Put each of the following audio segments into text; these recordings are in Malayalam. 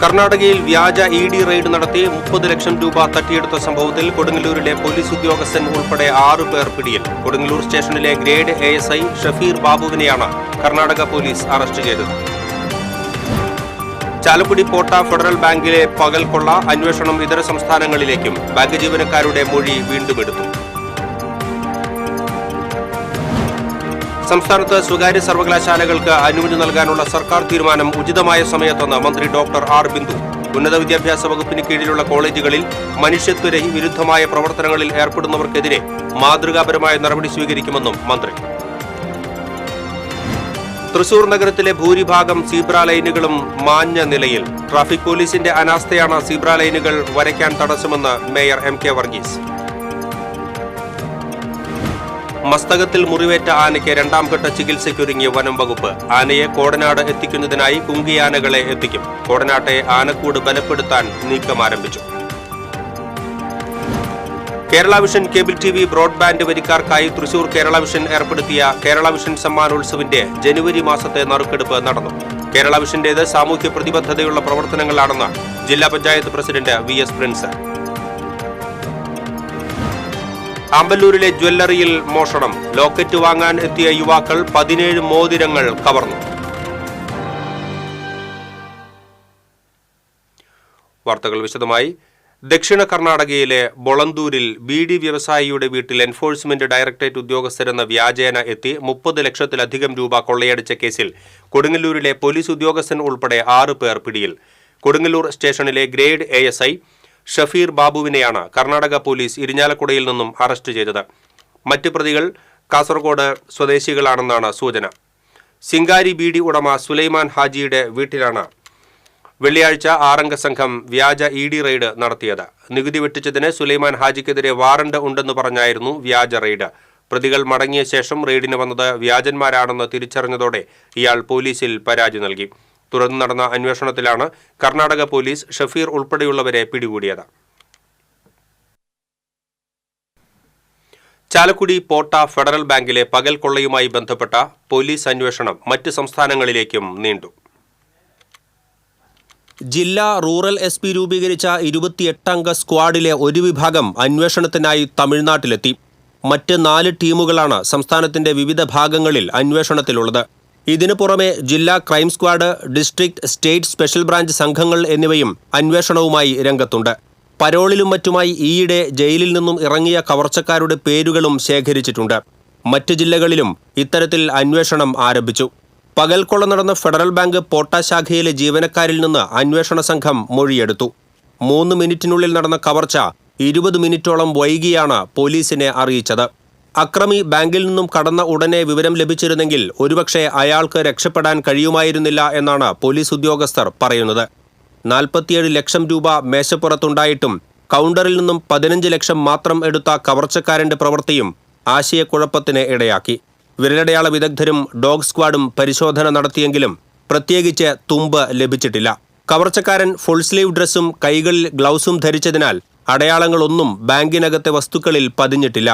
കർണാടകയിൽ വ്യാജ ED റെയ്ഡ് നടത്തി 30 ലക്ഷം രൂപ തട്ടിയെടുത്ത സംഭവത്തിൽ കൊടുങ്ങല്ലൂരിലെ പോലീസ് ഉദ്യോഗസ്ഥൻ ഉൾപ്പെടെ 6 പേർ പിടിയിൽ. കൊടുങ്ങല്ലൂർ സ്റ്റേഷനിലെ ഗ്രേഡ് ASI ഷഫീർ ബാബുവിനെയാണ് കർണാടക പോലീസ് അറസ്റ്റ് ചെയ്തത്. ചാലക്കുടി പോട്ട ഫെഡറൽ ബാങ്കിലെ പകൽക്കൊള്ള അന്വേഷണം ഇതര സംസ്ഥാനങ്ങളിലേക്കും. ബാങ്ക് ജീവനക്കാരുടെ മൊഴി വീണ്ടും എടുത്തു. സംസ്ഥാനത്ത് സ്വകാര്യ സർവകലാശാലകൾക്ക് അനുമതി നൽകാനുള്ള സർക്കാർ തീരുമാനം ഉചിതമായ സമയത്തെന്ന് മന്ത്രി ഡോക്ടർ ആർ ബിന്ദു. ഉന്നത വിദ്യാഭ്യാസ വകുപ്പിന് കീഴിലുള്ള കോളേജുകളിൽ മനുഷ്യത്വ വിരുദ്ധമായ പ്രവർത്തനങ്ങളിൽ ഏർപ്പെടുന്നവർക്കെതിരെ മാതൃകാപരമായ നടപടി സ്വീകരിക്കുമെന്നും മന്ത്രി. തൃശൂർ നഗരത്തിലെ ഭൂരിഭാഗം സീബ്ര ലൈനുകളും മാഞ്ഞ നിലയിൽ. ട്രാഫിക് പോലീസിന്റെ അനാസ്ഥയാണ് സീബ്ര ലൈനുകൾ വരയ്ക്കാൻ തടസ്സമെന്ന് മേയർ MK വർഗീസ്. മസ്തകത്തിൽ മുറിവേറ്റ ആനയ്ക്ക് 2ാം ഘട്ട ചികിത്സയ്ക്കൊരുങ്ങിയ വനം വകുപ്പ്. ആനയെ കോടനാട് എത്തിക്കുന്നതിനായി കുങ്കിയാനകളെ എത്തിക്കും. കോടനാട്ടെ ആനക്കൂട് ബലപ്പെടുത്താൻ നീക്കം ആരംഭിച്ചു. Kerala Vision cable TV broadband വരിക്കാർക്കായി തൃശൂർ കേരള വിഷൻ ഏർപ്പെടുത്തിയ കേരള വിഷൻ സമ്മാനോത്സവിന്റെ ജനുവരി മാസത്തെ നറുക്കെടുപ്പ് നടന്നു. കേരള വിഷന്റേത് സാമൂഹ്യ പ്രതിബദ്ധതയുള്ള പ്രവർത്തനങ്ങളാണെന്ന് ജില്ലാ പഞ്ചായത്ത് പ്രസിഡന്റ് VS പ്രിൻസ്. ആമ്പല്ലൂരിലെ ജ്വല്ലറിയിൽ മോഷണം. ലോക്കറ്റ് വാങ്ങാൻ എത്തിയ യുവാക്കൾ 17 മോതിരങ്ങൾ കവർന്നു. വാർത്തകൾ വിശദമായി. ദക്ഷിണ കർണാടകയിലെ ബൊളന്തൂരിൽ BD വ്യവസായിയുടെ വീട്ടിൽ എൻഫോഴ്സ്മെന്റ് ഡയറക്ടറേറ്റ് ഉദ്യോഗസ്ഥരെന്ന വ്യാജേന എത്തി 30 ലക്ഷത്തിലധികം രൂപ കൊള്ളയടിച്ച കേസിൽ കൊടുങ്ങല്ലൂരിലെ പോലീസ് ഉദ്യോഗസ്ഥൻ ഉൾപ്പെടെ 6 പേർ പിടിയിൽ. കൊടുങ്ങല്ലൂർ സ്റ്റേഷനിലെ ഗ്രേഡ് ASI ഷഫീർ ബാബുവിനെയാണ് കർണാടക പോലീസ് ഇരിഞ്ഞാലക്കുടയിൽ നിന്നും അറസ്റ്റ് ചെയ്തത്. മറ്റ് പ്രതികൾ കാസർഗോഡ് സ്വദേശികളാണെന്നാണ് സൂചന. സിംഗാരി BD ഉടമ സുലൈമാൻ ഹാജിയുടെ വീട്ടിലാണ് വെള്ളിയാഴ്ച 6-അംഗ സംഘം വ്യാജ ED റെയ്ഡ് നടത്തിയത്. നികുതി വെട്ടിച്ചതിന് സുലൈമാൻ ഹാജിക്കെതിരെ വാറണ്ട് ഉണ്ടെന്ന് പറഞ്ഞായിരുന്നു വ്യാജ റെയ്ഡ്. പ്രതികൾ മടങ്ങിയ ശേഷം റെയ്ഡിന് വന്നത് വ്യാജന്മാരാണെന്ന് തിരിച്ചറിഞ്ഞതോടെ ഇയാൾ പോലീസിൽ പരാതി നൽകി. തുടർന്ന് നടന്ന അന്വേഷണത്തിലാണ് കർണാടക പോലീസ് ഷഫീർ ഉൾപ്പെടെയുള്ളവരെ പിടികൂടിയത്. ചാലക്കുടി പോട്ട ഫെഡറൽ ബാങ്കിലെ പകൽ കൊള്ളയുമായി ബന്ധപ്പെട്ട പോലീസ് അന്വേഷണം മറ്റ് സംസ്ഥാനങ്ങളിലേക്കും നീണ്ടു. ജില്ലാ റൂറൽ SP രൂപീകരിച്ച 28-അംഗ സ്ക്വാഡിലെ ഒരു വിഭാഗം അന്വേഷണത്തിനായി തമിഴ്നാട്ടിലെത്തി. മറ്റ് 4 ടീമുകളാണ് സംസ്ഥാനത്തിന്റെ വിവിധ ഭാഗങ്ങളിൽ അന്വേഷണത്തിലുള്ളത്. ഇതിനു പുറമെ ജില്ലാ crime squad, district, state special branch സംഘങ്ങൾ എന്നിവയും അന്വേഷണവുമായി രംഗത്തുണ്ട്. പരോളിലും മറ്റുമായി ഈയിടെ ജയിലിൽ നിന്നും ഇറങ്ങിയ കവർച്ചക്കാരുടെ പേരുകളും ശേഖരിച്ചിട്ടുണ്ട്. മറ്റ് ജില്ലകളിലും ഇത്തരത്തിൽ അന്വേഷണം ആരംഭിച്ചു. പകൽക്കൊള്ള നടന്ന ഫെഡറൽ ബാങ്ക് പോട്ട ശാഖയിലെ ജീവനക്കാരിൽ നിന്ന് അന്വേഷണ സംഘം മൊഴിയെടുത്തു. 3 മിനിറ്റിനുള്ളിൽ നടന്ന കവർച്ച 20 മിനിറ്റോളം വൈകിയാണ് പോലീസിനെ അറിയിച്ചത്. അക്രമി ബാങ്കിൽ നിന്നും കടന്ന ഉടനെ വിവരം ലഭിച്ചിരുന്നെങ്കിൽ ഒരുപക്ഷെ അയാൾക്ക് രക്ഷപ്പെടാൻ കഴിയുമായിരുന്നില്ല എന്നാണ് പോലീസ് ഉദ്യോഗസ്ഥർ പറയുന്നത്. 47 ലക്ഷം രൂപ മേശപ്പുറത്തുണ്ടായിട്ടും കൗണ്ടറിൽ നിന്നും 15 ലക്ഷം മാത്രം എടുത്ത കവർച്ചക്കാരന്റെ പ്രവൃത്തിയും ആശയക്കുഴപ്പത്തിന് ഇടയാക്കി. വിരലടയാള വിദഗ്ധരും ഡോഗ് സ്ക്വാഡും പരിശോധന നടത്തിയെങ്കിലും പ്രത്യേകിച്ച് തുമ്പ് ലഭിച്ചിട്ടില്ല. കവർച്ചക്കാരൻ ഫുൾ സ്ലീവ് ഡ്രസ്സും കൈകളിൽ ഗ്ലൗസും ധരിച്ചതിനാൽ അടയാളങ്ങളൊന്നും ബാങ്കിനകത്തെ വസ്തുക്കളിൽ പതിഞ്ഞിട്ടില്ല.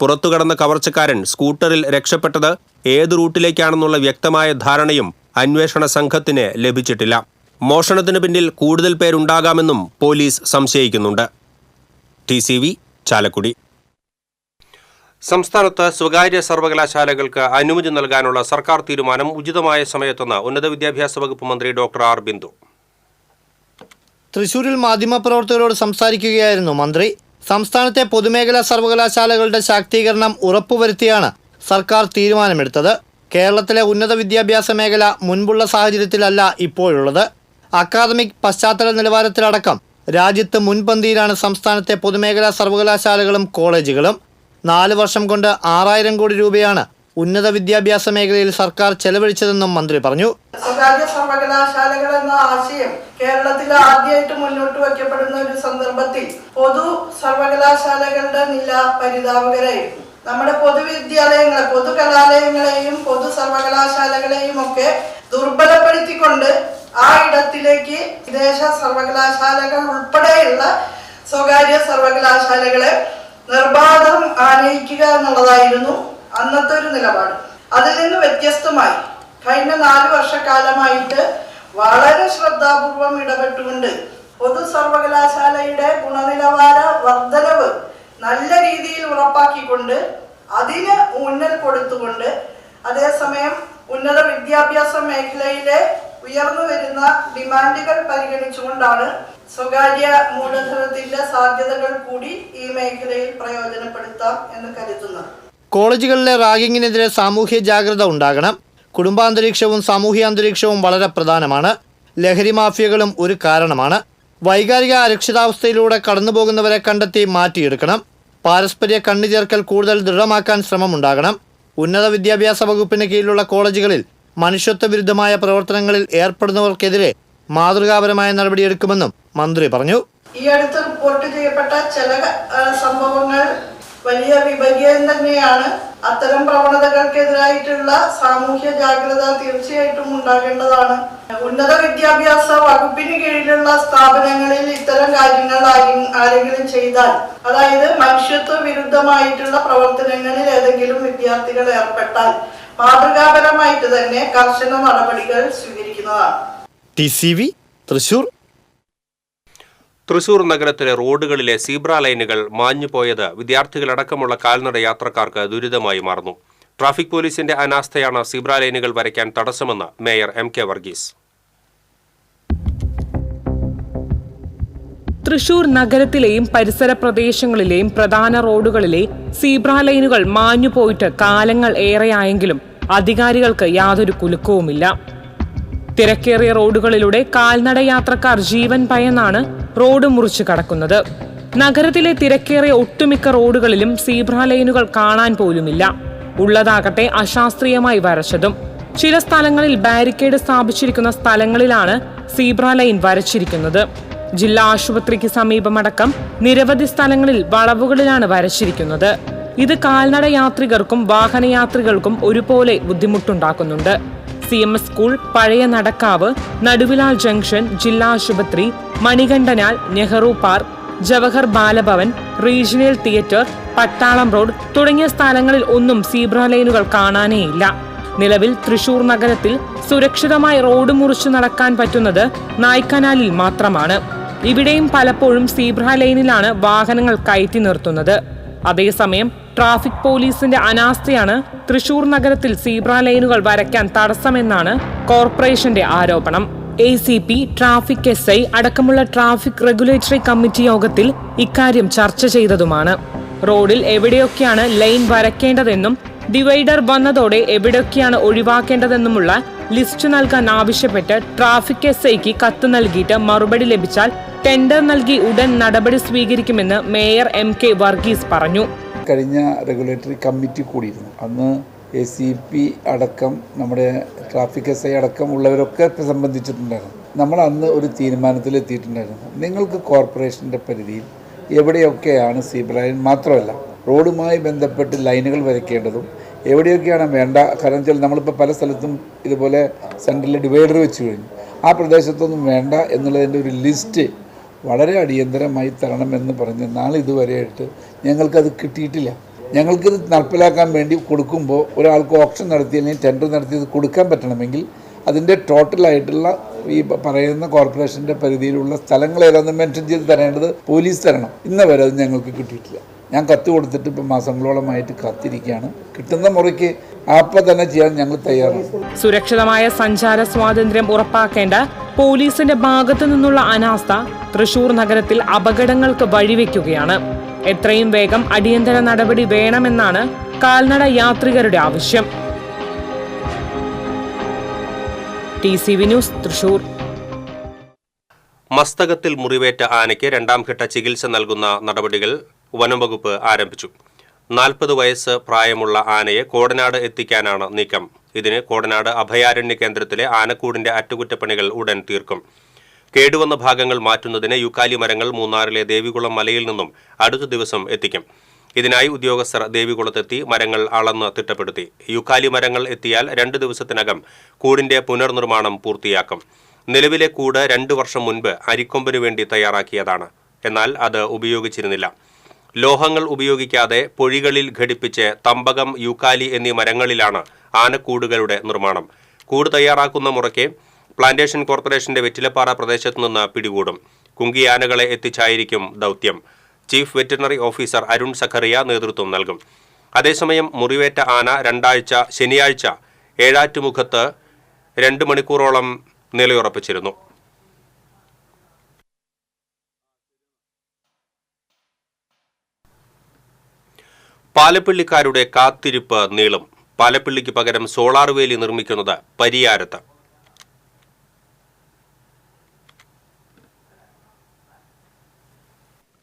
പുറത്തുകടന്ന കവർച്ചക്കാരൻ സ്കൂട്ടറിൽ രക്ഷപ്പെട്ടത് ഏത് റൂട്ടിലേക്കാണെന്നുള്ള വ്യക്തമായ ധാരണയും അന്വേഷണ സംഘത്തിന് ലഭിച്ചിട്ടില്ല. മോഷണത്തിന് പിന്നിൽ കൂടുതൽ പേരുണ്ടാകാമെന്നും പോലീസ് സംശയിക്കുന്നുണ്ട്. TCV ചാലക്കുടി. സംസ്ഥാനത്ത് സ്വകാര്യ സർവകലാശാലകൾക്ക് അനുമതി നൽകാനുള്ള സർക്കാർ തീരുമാനം ഉചിതമായ സമയത്തെന്ന് ഉന്നത വിദ്യാഭ്യാസ വകുപ്പ് മന്ത്രി ഡോക്ടർ ആർ ബിന്ദു. തൃശൂരിൽ മാധ്യമപ്രവർത്തകരോട് സംസാരിക്കുകയായിരുന്നു മന്ത്രി. സംസ്ഥാനത്തെ പൊതുമേഖലാ സർവകലാശാലകളുടെ ശാക്തീകരണം ഉറപ്പുവരുത്തിയാണ് സർക്കാർ തീരുമാനമെടുത്തത്. കേരളത്തിലെ ഉന്നത വിദ്യാഭ്യാസ മേഖല മുൻപുള്ള സാഹചര്യത്തിലല്ല ഇപ്പോഴുള്ളത്. അക്കാദമിക് പശ്ചാത്തല നിലവാരത്തിലടക്കം രാജ്യത്ത് മുൻപന്തിയിലാണ് സംസ്ഥാനത്തെ പൊതുമേഖലാ സർവകലാശാലകളും കോളേജുകളും. 4 വർഷം കൊണ്ട് 6000 കോടി രൂപയാണ് ഉന്നത വിദ്യാഭ്യാസ മേഖലയിൽ സർക്കാർ ചെലവഴിച്ചതെന്നും മന്ത്രി പറഞ്ഞു. സ്വകാര്യ സർവകലാശാലകൾ എന്ന ആശയം കേരളത്തിൽ ആദ്യമായിട്ട് മുന്നോട്ട് വയ്ക്കപ്പെടുന്ന ഒരു സന്ദർഭത്തിൽ പൊതു സർവകലാശാലകളുടെ നില പരിതാപകരമായിരുന്നു. നമ്മുടെ പൊതുവിദ്യാലയങ്ങളെ, പൊതുകലാലയങ്ങളെയും പൊതു സർവകലാശാലകളെയും ഒക്കെ ദുർബലപ്പെടുത്തിക്കൊണ്ട് ആ ഇടത്തിലേക്ക് വിദേശ സർവകലാശാലകൾ ഉൾപ്പെടെയുള്ള സ്വകാര്യ സർവകലാശാലകളെ നിർബാധം ആനയിക്കുക എന്നുള്ളതായിരുന്നു അന്നത്തെ ഒരു നിലപാട്. അതിൽ നിന്ന് വ്യത്യസ്തമായി കഴിഞ്ഞ 4 വർഷക്കാലമായിട്ട് വളരെ ശ്രദ്ധാപൂർവം ഇടപെട്ടുകൊണ്ട് പൊതു സർവകലാശാലയുടെ ഗുണനിലവാര വർധനവ് നല്ല രീതിയിൽ ഉറപ്പാക്കിക്കൊണ്ട് അതിന് ഊന്നൽ കൊടുത്തുകൊണ്ട് അതേസമയം ഉന്നത വിദ്യാഭ്യാസ മേഖലയിലെ ഉയർന്നു വരുന്ന ഡിമാൻഡുകൾ പരിഗണിച്ചുകൊണ്ടാണ് സ്വകാര്യ മൂലധനത്തിന്റെ സാധ്യതകൾ കൂടി ഈ മേഖലയിൽ പ്രയോജനപ്പെടുത്താം എന്ന് കരുതുന്നത്. കോളേജുകളിലെ റാഗിങ്ങിനെതിരെ സാമൂഹ്യ ജാഗ്രത ഉണ്ടാകണം. കുടുംബാന്തരീക്ഷവും സാമൂഹ്യ അന്തരീക്ഷവും വളരെ പ്രധാനമാണ്. ലഹരി മാഫിയകളും ഒരു കാരണമാണ്. വൈകാരിക അരക്ഷിതാവസ്ഥയിലൂടെ കടന്നുപോകുന്നവരെ കണ്ടെത്തി മാറ്റിയെടുക്കണം. പാരസ്പര്യ കണ്ണുചേർക്കൽ കൂടുതൽ ദൃഢമാക്കാൻ ശ്രമമുണ്ടാകണം. ഉന്നത വിദ്യാഭ്യാസ വകുപ്പിന് കീഴിലുള്ള കോളേജുകളിൽ മനുഷ്യത്വ വിരുദ്ധമായ പ്രവർത്തനങ്ങളിൽ ഏർപ്പെടുന്നവർക്കെതിരെ മാതൃകാപരമായ നടപടിയെടുക്കുമെന്നും മന്ത്രി പറഞ്ഞു. ഈ അടുത്ത് റിപ്പോർട്ട് ചെയ്യപ്പെട്ട ചില സംഭവങ്ങൾ വലിയ വിപര്യം തന്നെയാണ്. അത്തരം പ്രവണതകൾക്കെതിരായിട്ടുള്ള സാമൂഹ്യ ജാഗ്രത തീർച്ചയായിട്ടും ഉണ്ടാകേണ്ടതാണ്. ഉന്നത വിദ്യാഭ്യാസ വകുപ്പിന് കീഴിലുള്ള സ്ഥാപനങ്ങളിൽ ഇത്തരം കാര്യങ്ങൾ ആരെങ്കിലും ചെയ്താൽ, അതായത് മനുഷ്യത്വ വിരുദ്ധമായിട്ടുള്ള പ്രവർത്തനങ്ങളിൽ ഏതെങ്കിലും വിദ്യാർത്ഥികൾ ഏർപ്പെട്ടാൽ മാതൃകാപരമായിട്ട് തന്നെ കർശന നടപടികൾ സ്വീകരിക്കുന്നതാണ്. TCV തൃശൂർ. തൃശൂർ നഗരത്തിലെ റോഡുകളിലെ സീബ്ര ലൈനുകൾ മാഞ്ഞുപോയത് വിദ്യാർത്ഥികളടക്കമുള്ള കാൽനട യാത്രക്കാർക്ക് ദുരിതമായി മാറുന്നു. ട്രാഫിക് പോലീസിന്റെ അനാസ്ഥയാണ് സീബ്ര ലൈനുകൾ വരയ്ക്കാൻ തടസ്സമെന്ന് മേയർ MK വർഗീസ്. തൃശൂർ നഗരത്തിലെയും പരിസര പ്രദേശങ്ങളിലെയും പ്രധാന റോഡുകളിലെ സീബ്ര ലൈനുകൾ മാഞ്ഞുപോയിട്ട് കാലങ്ങൾ ഏറെയായെങ്കിലും അധികാരികൾക്ക് യാതൊരു കുലുക്കവുമില്ല. തിരക്കേറിയ റോഡുകളിലൂടെ കാൽനട യാത്രക്കാർ ജീവൻ ഭയന്നാണ് റോഡ് മുറിച്ചു കടക്കുന്നത്. നഗരത്തിലെ തിരക്കേറിയ ഒട്ടുമിക്ക റോഡുകളിലും സീബ്ര ലൈനുകൾ കാണാൻ പോലുമില്ല. ഉള്ളതാകട്ടെ അശാസ്ത്രീയമായി വരച്ചതും. ചില സ്ഥലങ്ങളിൽ ബാരിക്കേഡ് സ്ഥാപിച്ചിരിക്കുന്ന സ്ഥലങ്ങളിലാണ് സീബ്ര ലൈൻ വരച്ചിരിക്കുന്നത്. ജില്ലാ ആശുപത്രിക്ക് സമീപമടക്കം നിരവധി സ്ഥലങ്ങളിൽ വളവുകളിലാണ് വരച്ചിരിക്കുന്നത്. ഇത് കാൽനട യാത്രികർക്കും വാഹനയാത്രികൾക്കും ഒരുപോലെ ബുദ്ധിമുട്ടുണ്ടാക്കുന്നുണ്ട്. CMS സ്കൂൾ, പഴയ നടക്കാവ്, നടുവിലാൽ ജംഗ്ഷൻ, ജില്ലാ ആശുപത്രി, Manikandanal, Nehru park, Jawahar Balabhavan, regional theatre, Pattalam road തുടങ്ങിയ സ്ഥലങ്ങളിൽ ഒന്നും സീബ്ര ലൈനുകൾ കാണാനേയില്ല. നിലവിൽ തൃശൂർ നഗരത്തിൽ സുരക്ഷിതമായി റോഡ് മുറിച്ചു നടക്കാൻ പറ്റുന്നത് നായ്ക്കനാലിൽ മാത്രമാണ്. ഇവിടെയും പലപ്പോഴും സീബ്ര ലൈനിലാണ് വാഹനങ്ങൾ കയറ്റി നിർത്തുന്നത്. അതേസമയം ട്രാഫിക് പോലീസിന്റെ അനാസ്ഥയാണ് തൃശൂർ നഗരത്തിൽ സീബ്ര ലൈനുകൾ വരയ്ക്കാൻ തടസ്സമെന്നാണ് കോർപ്പറേഷന്റെ ആരോപണം. ACP, ട്രാഫിക് SI അടക്കമുള്ള ട്രാഫിക് റെഗുലേറ്ററി കമ്മിറ്റി യോഗത്തിൽ ഇക്കാര്യം ചർച്ച ചെയ്തതുമാണ്. റോഡിൽ എവിടെയൊക്കെയാണ് ലൈൻ വരയ്ക്കേണ്ടതെന്നും ഡിവൈഡർ വന്നതോടെ എവിടെയൊക്കെയാണ് ഒഴിവാക്കേണ്ടതെന്നുമുള്ള ലിസ്റ്റ് നൽകാൻ ആവശ്യപ്പെട്ട് ട്രാഫിക് SIക്ക് കത്ത് നൽകിയിട്ട് മറുപടി ലഭിച്ചാൽ ടെൻഡർ നൽകി ഉടൻ നടപടി സ്വീകരിക്കുമെന്ന് മേയർ MK വർഗീസ് പറഞ്ഞു. കഴിഞ്ഞ റെഗുലേറ്ററി കമ്മിറ്റി കൂടിയിരുന്നു. അന്ന് ACP അടക്കം നമ്മുടെ ട്രാഫിക് SI അടക്കം ഉള്ളവരൊക്കെ സംബന്ധിച്ചിട്ടുണ്ടായിരുന്നു. നമ്മൾ അന്ന് ഒരു തീരുമാനത്തിലെത്തിയിട്ടുണ്ടായിരുന്നു. നിങ്ങൾക്ക് കോർപ്പറേഷൻ്റെ പരിധിയിൽ എവിടെയൊക്കെയാണ് സീബ്ര ലൈൻ മാത്രമല്ല റോഡുമായി ബന്ധപ്പെട്ട് ലൈനുകൾ വരയ്ക്കേണ്ടതും എവിടെയൊക്കെയാണ് വേണ്ട. കാരണം വെച്ചാൽ നമ്മളിപ്പോൾ പല സ്ഥലത്തും ഇതുപോലെ സെൻട്രലിൽ ഡിവൈഡർ വെച്ച് കഴിഞ്ഞു. ആ പ്രദേശത്തൊന്നും വേണ്ട എന്നുള്ളതിൻ്റെ ഒരു ലിസ്റ്റ് വളരെ അടിയന്തരമായി തരണമെന്ന് പറഞ്ഞ് നാളിതുവരെയായിട്ട് ഞങ്ങൾക്കത് കിട്ടിയിട്ടില്ല. ഞങ്ങൾക്കിത് നടപ്പിലാക്കാൻ വേണ്ടി കൊടുക്കുമ്പോൾ ഒരാൾക്ക് ഓപ്ഷൻ നടത്തി അല്ലെങ്കിൽ ടെൻഡർ നടത്തി ഇത് കൊടുക്കാൻ പറ്റണമെങ്കിൽ അതിൻ്റെ ടോട്ടലായിട്ടുള്ള ഈ പറയുന്ന കോർപ്പറേഷൻ്റെ പരിധിയിലുള്ള സ്ഥലങ്ങൾ ഏതാണെന്ന് മെൻഷൻ ചെയ്ത് തരേണ്ടത് പോലീസ് തരണം. ഇന്ന് വരെ അത് ഞങ്ങൾക്ക് കിട്ടിയിട്ടില്ല. ഞാൻ കത്ത് കൊടുത്തിട്ട് ഇപ്പം മാസങ്ങളോളമായിട്ട് കാത്തിരിക്കുകയാണ്. കിട്ടുന്ന മുറയ്ക്ക് അപ്പം തന്നെ ചെയ്യാൻ ഞങ്ങൾ തയ്യാറാണ്. സുരക്ഷിതമായ സഞ്ചാര സ്വാതന്ത്ര്യം ഉറപ്പാക്കേണ്ട പോലീസിന്റെ ഭാഗത്തു നിന്നുള്ള അനാസ്ഥ തൃശൂർ നഗരത്തിൽ അപകടങ്ങൾക്ക് വഴിവെക്കുകയാണ്. എത്രയും വേഗം അടിയന്തര നടപടി വേണമെന്നാണ് കാൽനട യാത്രികരുടെ ആവശ്യം. TCV news, Thrissur. മസ്തകത്തിൽ മുറിവേറ്റ ആനയ്ക്ക് രണ്ടാംഘട്ട ചികിത്സ നൽകുന്ന നടപടികൾ വനംവകുപ്പ് ആരംഭിച്ചു. 40 വയസ്സ് പ്രായമുള്ള ആനയെ കോടനാട് എത്തിക്കാനാണ് നീക്കം. ഇതിന് കോടനാട് അഭയാരണ്യ കേന്ദ്രത്തിലെ ആനക്കൂടിന്റെ അറ്റകുറ്റപ്പണികൾ ഉടൻ തീർക്കും. കേടുവന്ന ഭാഗങ്ങൾ മാറ്റുന്നതിന് യുക്കാലി മരങ്ങൾ മൂന്നാറിലെ ദേവികുളം മലയിൽ നിന്നും അടുത്ത ദിവസം എത്തിക്കും. ഇതിനായി ഉദ്യോഗസ്ഥർ ദേവികുളത്തെത്തി മരങ്ങൾ അളന്ന് തിട്ടപ്പെടുത്തി. യുക്കാലി മരങ്ങൾ എത്തിയാൽ 2 ദിവസത്തിനകം കൂടിന്റെ പുനർനിർമ്മാണം പൂർത്തിയാക്കും. നിലവിലെ കൂട് 2 വർഷം മുൻപ് അരിക്കൊമ്പിനു വേണ്ടി തയ്യാറാക്കിയതാണ്. എന്നാൽ അത് ഉപയോഗിച്ചിരുന്നില്ല. ലോഹങ്ങൾ ഉപയോഗിക്കാതെ പൊഴികളിൽ ഘടിപ്പിച്ച് തമ്പകം, യൂക്കാലി എന്നീ മരങ്ങളിലാണ് ആനക്കൂടുകളുടെ നിർമ്മാണം. കൂട് തയ്യാറാക്കുന്ന മുറയ്ക്ക് പ്ലാന്റേഷൻ കോർപ്പറേഷന്റെ വെറ്റിലപ്പാറ പ്രദേശത്തു നിന്ന് പിടികൂടും. കുങ്കിയാനകളെ എത്തിച്ചായിരിക്കും ദൗത്യം. Chief veterinary officer Arun Zacharia നേതൃത്വം നൽകും. അതേസമയം മുറിവേറ്റ ആന ശനിയാഴ്ച ഏഴാറ്റുമുഖത്ത് 2 മണിക്കൂറോളം നിലയുറപ്പിച്ചിരുന്നു. പാലപ്പിള്ളിക്കാരുടെ കാത്തിരിപ്പ് നീളും. പാലപ്പിള്ളിക്ക് പകരം സോളാർ വേലി നിർമ്മിക്കുന്നത് പരിയാരത്ത്.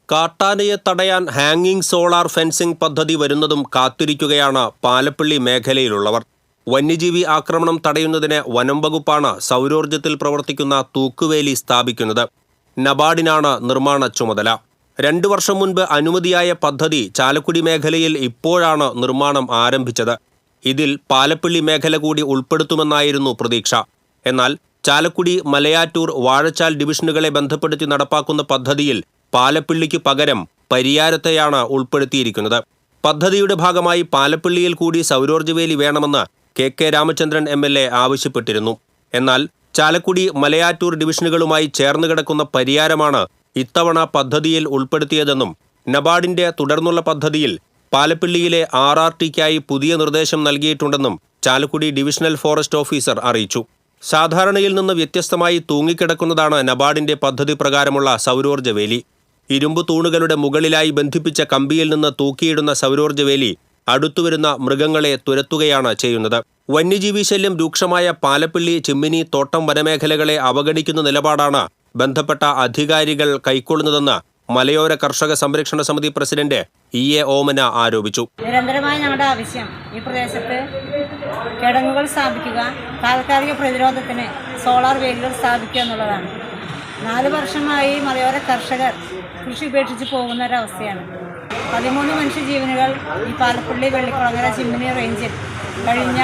കാട്ടാനയെ തടയാൻ ഹാങ്ങിങ് സോളാർ ഫെൻസിംഗ് പദ്ധതി വരുന്നതും കാത്തിരിക്കുകയാണ് പാലപ്പിള്ളി മേഖലയിലുള്ളവർ. വന്യജീവി ആക്രമണം തടയുന്നതിന് വനം വകുപ്പാണ് സൗരോർജ്ജത്തിൽ പ്രവർത്തിക്കുന്ന തൂക്കുവേലി സ്ഥാപിക്കുന്നത്. നബാർഡിനാണ് നിർമ്മാണ ചുമതല. 2 വർഷം മുൻപ് അനുമതിയായ പദ്ധതി ചാലക്കുടി മേഖലയിൽ ഇപ്പോഴാണ് നിർമ്മാണം ആരംഭിച്ചത്. ഇതിൽ പാലപ്പിള്ളി മേഖല കൂടി ഉൾപ്പെടുത്തുമെന്നായിരുന്നു പ്രതീക്ഷ. എന്നാൽ ചാലക്കുടി, മലയാറ്റൂർ, വാഴച്ചാൽ ഡിവിഷനുകളെ ബന്ധപ്പെടുത്തി നടപ്പാക്കുന്ന പദ്ധതിയിൽ പാലപ്പിള്ളിക്ക് പകരം പരിയാരത്തെയാണ് ഉൾപ്പെടുത്തിയിരിക്കുന്നത്. പദ്ധതിയുടെ ഭാഗമായി പാലപ്പിള്ളിയിൽ കൂടി സൗരോർജ്ജവേലി വേണമെന്ന് KK രാമചന്ദ്രൻ MLA ആവശ്യപ്പെട്ടിരുന്നു. എന്നാൽ ചാലക്കുടി, മലയാറ്റൂർ ഡിവിഷനുകളുമായി ചേർന്ന് കിടക്കുന്ന പരിയാരമാണ് ഇത്തവണ പദ്ധതിയിൽ ഉൾപ്പെടുത്തിയതെന്നും നബാർഡിന്റെ തുടർന്നുള്ള പദ്ധതിയിൽ പാലപ്പിള്ളിയിലെ RRTക്കായി പുതിയ നിർദ്ദേശം നൽകിയിട്ടുണ്ടെന്നും ചാലക്കുടി ഡിവിഷണൽ ഫോറസ്റ്റ് ഓഫീസർ അറിയിച്ചു. സാധാരണയിൽ നിന്ന് വ്യത്യസ്തമായി തൂങ്ങിക്കിടക്കുന്നതാണ് നബാർഡിന്റെ പദ്ധതി പ്രകാരമുള്ള സൗരോർജ്ജവേലി. ഇരുമ്പ് തൂണുകളുടെ മുകളിലായി ബന്ധിപ്പിച്ച കമ്പിയിൽ നിന്ന് തൂക്കിയിടുന്ന സൗരോർജ്ജവേലി അടുത്തുവരുന്ന മൃഗങ്ങളെ തുരത്തുകയാണ് ചെയ്യുന്നത്. വന്യജീവി ശല്യം രൂക്ഷമായ പാലപ്പിള്ളി, ചിമ്മിനി, തോട്ടം വനമേഖലകളെ അവഗണിക്കുന്ന നിലപാടാണ് ബന്ധപ്പെട്ട അധികാരികൾ കൈക്കൊള്ളുന്നതെന്ന് മലയോര കർഷക സംരക്ഷണ സമിതി പ്രസിഡന്റ് EA ഓമന ആരോപിച്ചു. നിരന്തരമായ ഞങ്ങളുടെ ആവശ്യം ഈ പ്രദേശത്ത് കിടങ്ങുകൾ സ്ഥാപിക്കുക, താൽക്കാലിക പ്രതിരോധത്തിന് സോളാർ വേലികൾ സ്ഥാപിക്കുക എന്നുള്ളതാണ്. 4 വർഷമായി മലയോര കർഷകർ കൃഷി ഉപേക്ഷിച്ച് പോകുന്ന ഒരവസ്ഥയാണ്. 13 മനുഷ്യജീവനുകൾ ഈ പാലപ്പിള്ളി, വെള്ളിക്കുളങ്ങര, ചിമ്മിനി റേഞ്ചിൽ കഴിഞ്ഞ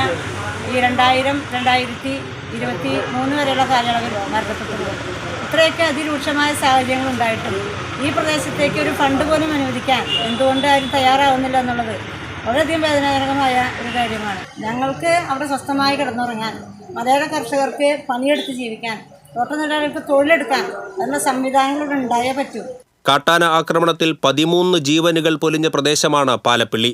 ഈ 2000-2023 വരെയുള്ള കാലയളവിൽ മരണപ്പെട്ടത്. ഇത്രയൊക്കെ അതിരൂക്ഷമായ സാഹചര്യങ്ങൾ ഉണ്ടായിട്ടും ഈ പ്രദേശത്തേക്ക് ഒരു ഫണ്ട് പോലും അനുവദിക്കാൻ എന്തുകൊണ്ട് ആരും തയ്യാറാവുന്നില്ല എന്നുള്ളത് വളരെയധികം വേദനാജനകമായ ഒരു കാര്യമാണ്. ഞങ്ങൾക്ക് അവിടെ സ്വസ്ഥമായി കിടന്നുറങ്ങാൻ, മലയോര കർഷകർക്ക് പണിയെടുത്ത് ജീവിക്കാൻ, തോട്ടനിലകൾക്ക് തൊഴിലെടുക്കാൻ അതിനുള്ള സംവിധാനങ്ങൾ ഉണ്ടായേ പറ്റൂ. കാട്ടാന ആക്രമണത്തിൽ 13 ജീവനുകൾ പൊലിഞ്ഞ പ്രദേശമാണ് പാലപ്പിള്ളി.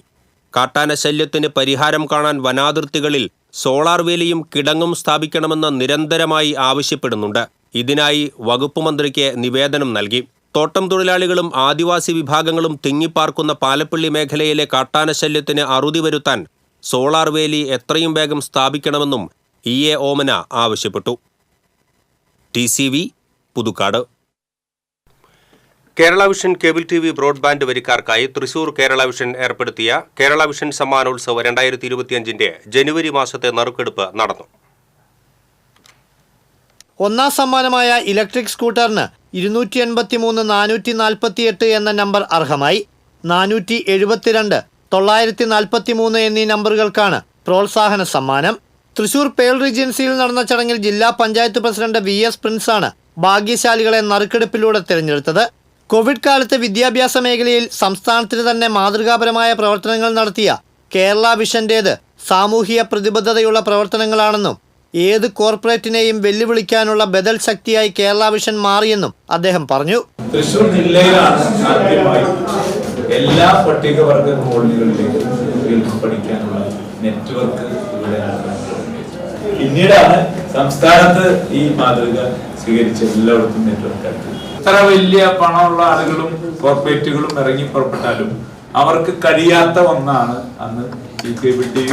കാട്ടാന ശല്യത്തിന് പരിഹാരം കാണാൻ വനാതിർത്തികളിൽ സോളാർ വേലിയും കിടങ്ങും സ്ഥാപിക്കണമെന്ന് നിരന്തരമായി ആവശ്യപ്പെടുന്നുണ്ട്. ഇതിനായി വകുപ്പ് മന്ത്രിക്ക് നിവേദനം നൽകി. തോട്ടം തൊഴിലാളികളും ആദിവാസി വിഭാഗങ്ങളും തിങ്ങിപ്പാർക്കുന്ന പാലപ്പിള്ളി മേഖലയിലെ കാട്ടാന ശല്യത്തിന് അറുതി വരുത്താൻ സോളാർ വേലി എത്രയും വേഗം സ്ഥാപിക്കണമെന്നും EA ഓമന ആവശ്യപ്പെട്ടു. TCV Puthukkad. Kerala Vision cable TV broadband വരിക്കാർക്കായി തൃശൂർ കേരള വിഷൻ ഏർപ്പെടുത്തിയ കേരള വിഷൻ സമ്മാനോത്സവ് 2025 ജനുവരി മാസത്തെ നറുക്കെടുപ്പ് നടന്നു. ഒന്നാം സമ്മാനമായ ഇലക്ട്രിക് സ്കൂട്ടറിന് 283-448 എന്ന നമ്പർ അർഹമായി. 472, 943 എന്നീ നമ്പറുകൾക്കാണ് പ്രോത്സാഹന സമ്മാനം. തൃശൂർ പേൾ റീജൻസിയിൽ നടന്ന ചടങ്ങിൽ ജില്ലാ പഞ്ചായത്ത് പ്രസിഡന്റ് VS പ്രിൻസാണ് ഭാഗ്യശാലികളെ നറുക്കെടുപ്പിലൂടെ തിരഞ്ഞെടുത്തത്. കോവിഡ് കാലത്ത് വിദ്യാഭ്യാസ മേഖലയിൽ സംസ്ഥാനത്തിന് തന്നെ മാതൃകാപരമായ പ്രവർത്തനങ്ങൾ നടത്തിയ കേരള വിഷന്റേത് സാമൂഹിക പ്രതിബദ്ധതയുള്ള പ്രവർത്തനങ്ങളാണെന്നും ഏത് കോർപ്പറേറ്റിനെയും വെല്ലുവിളിക്കാനുള്ള ബദൽ ശക്തിയായി കേരള വിഷൻ മാറിയെന്നും അദ്ദേഹം പറഞ്ഞു. തൃശൂർ ജില്ലയിലാണ് ആദ്യമായി എല്ലാ പട്ടികവർഗ കോളനികളിലേക്കും പഠിക്കാനുള്ള നെറ്റ്വർക്ക് ഇവിടെ പിന്നീടാണ് സംസ്ഥാനത്ത് ഈ മാതൃക സ്വീകരിച്ച എല്ലായിടത്തും നെറ്റ്വർക്ക് ആക്കി. എത്ര വലിയ പണമുള്ള ആളുകളും കോർപ്പറേറ്റുകളും ഇറങ്ങി പുറപ്പെട്ടാലും അവർക്ക് കഴിയാത്ത ഒന്നാണ് അന്ന് ഈ കേബിൾ TV.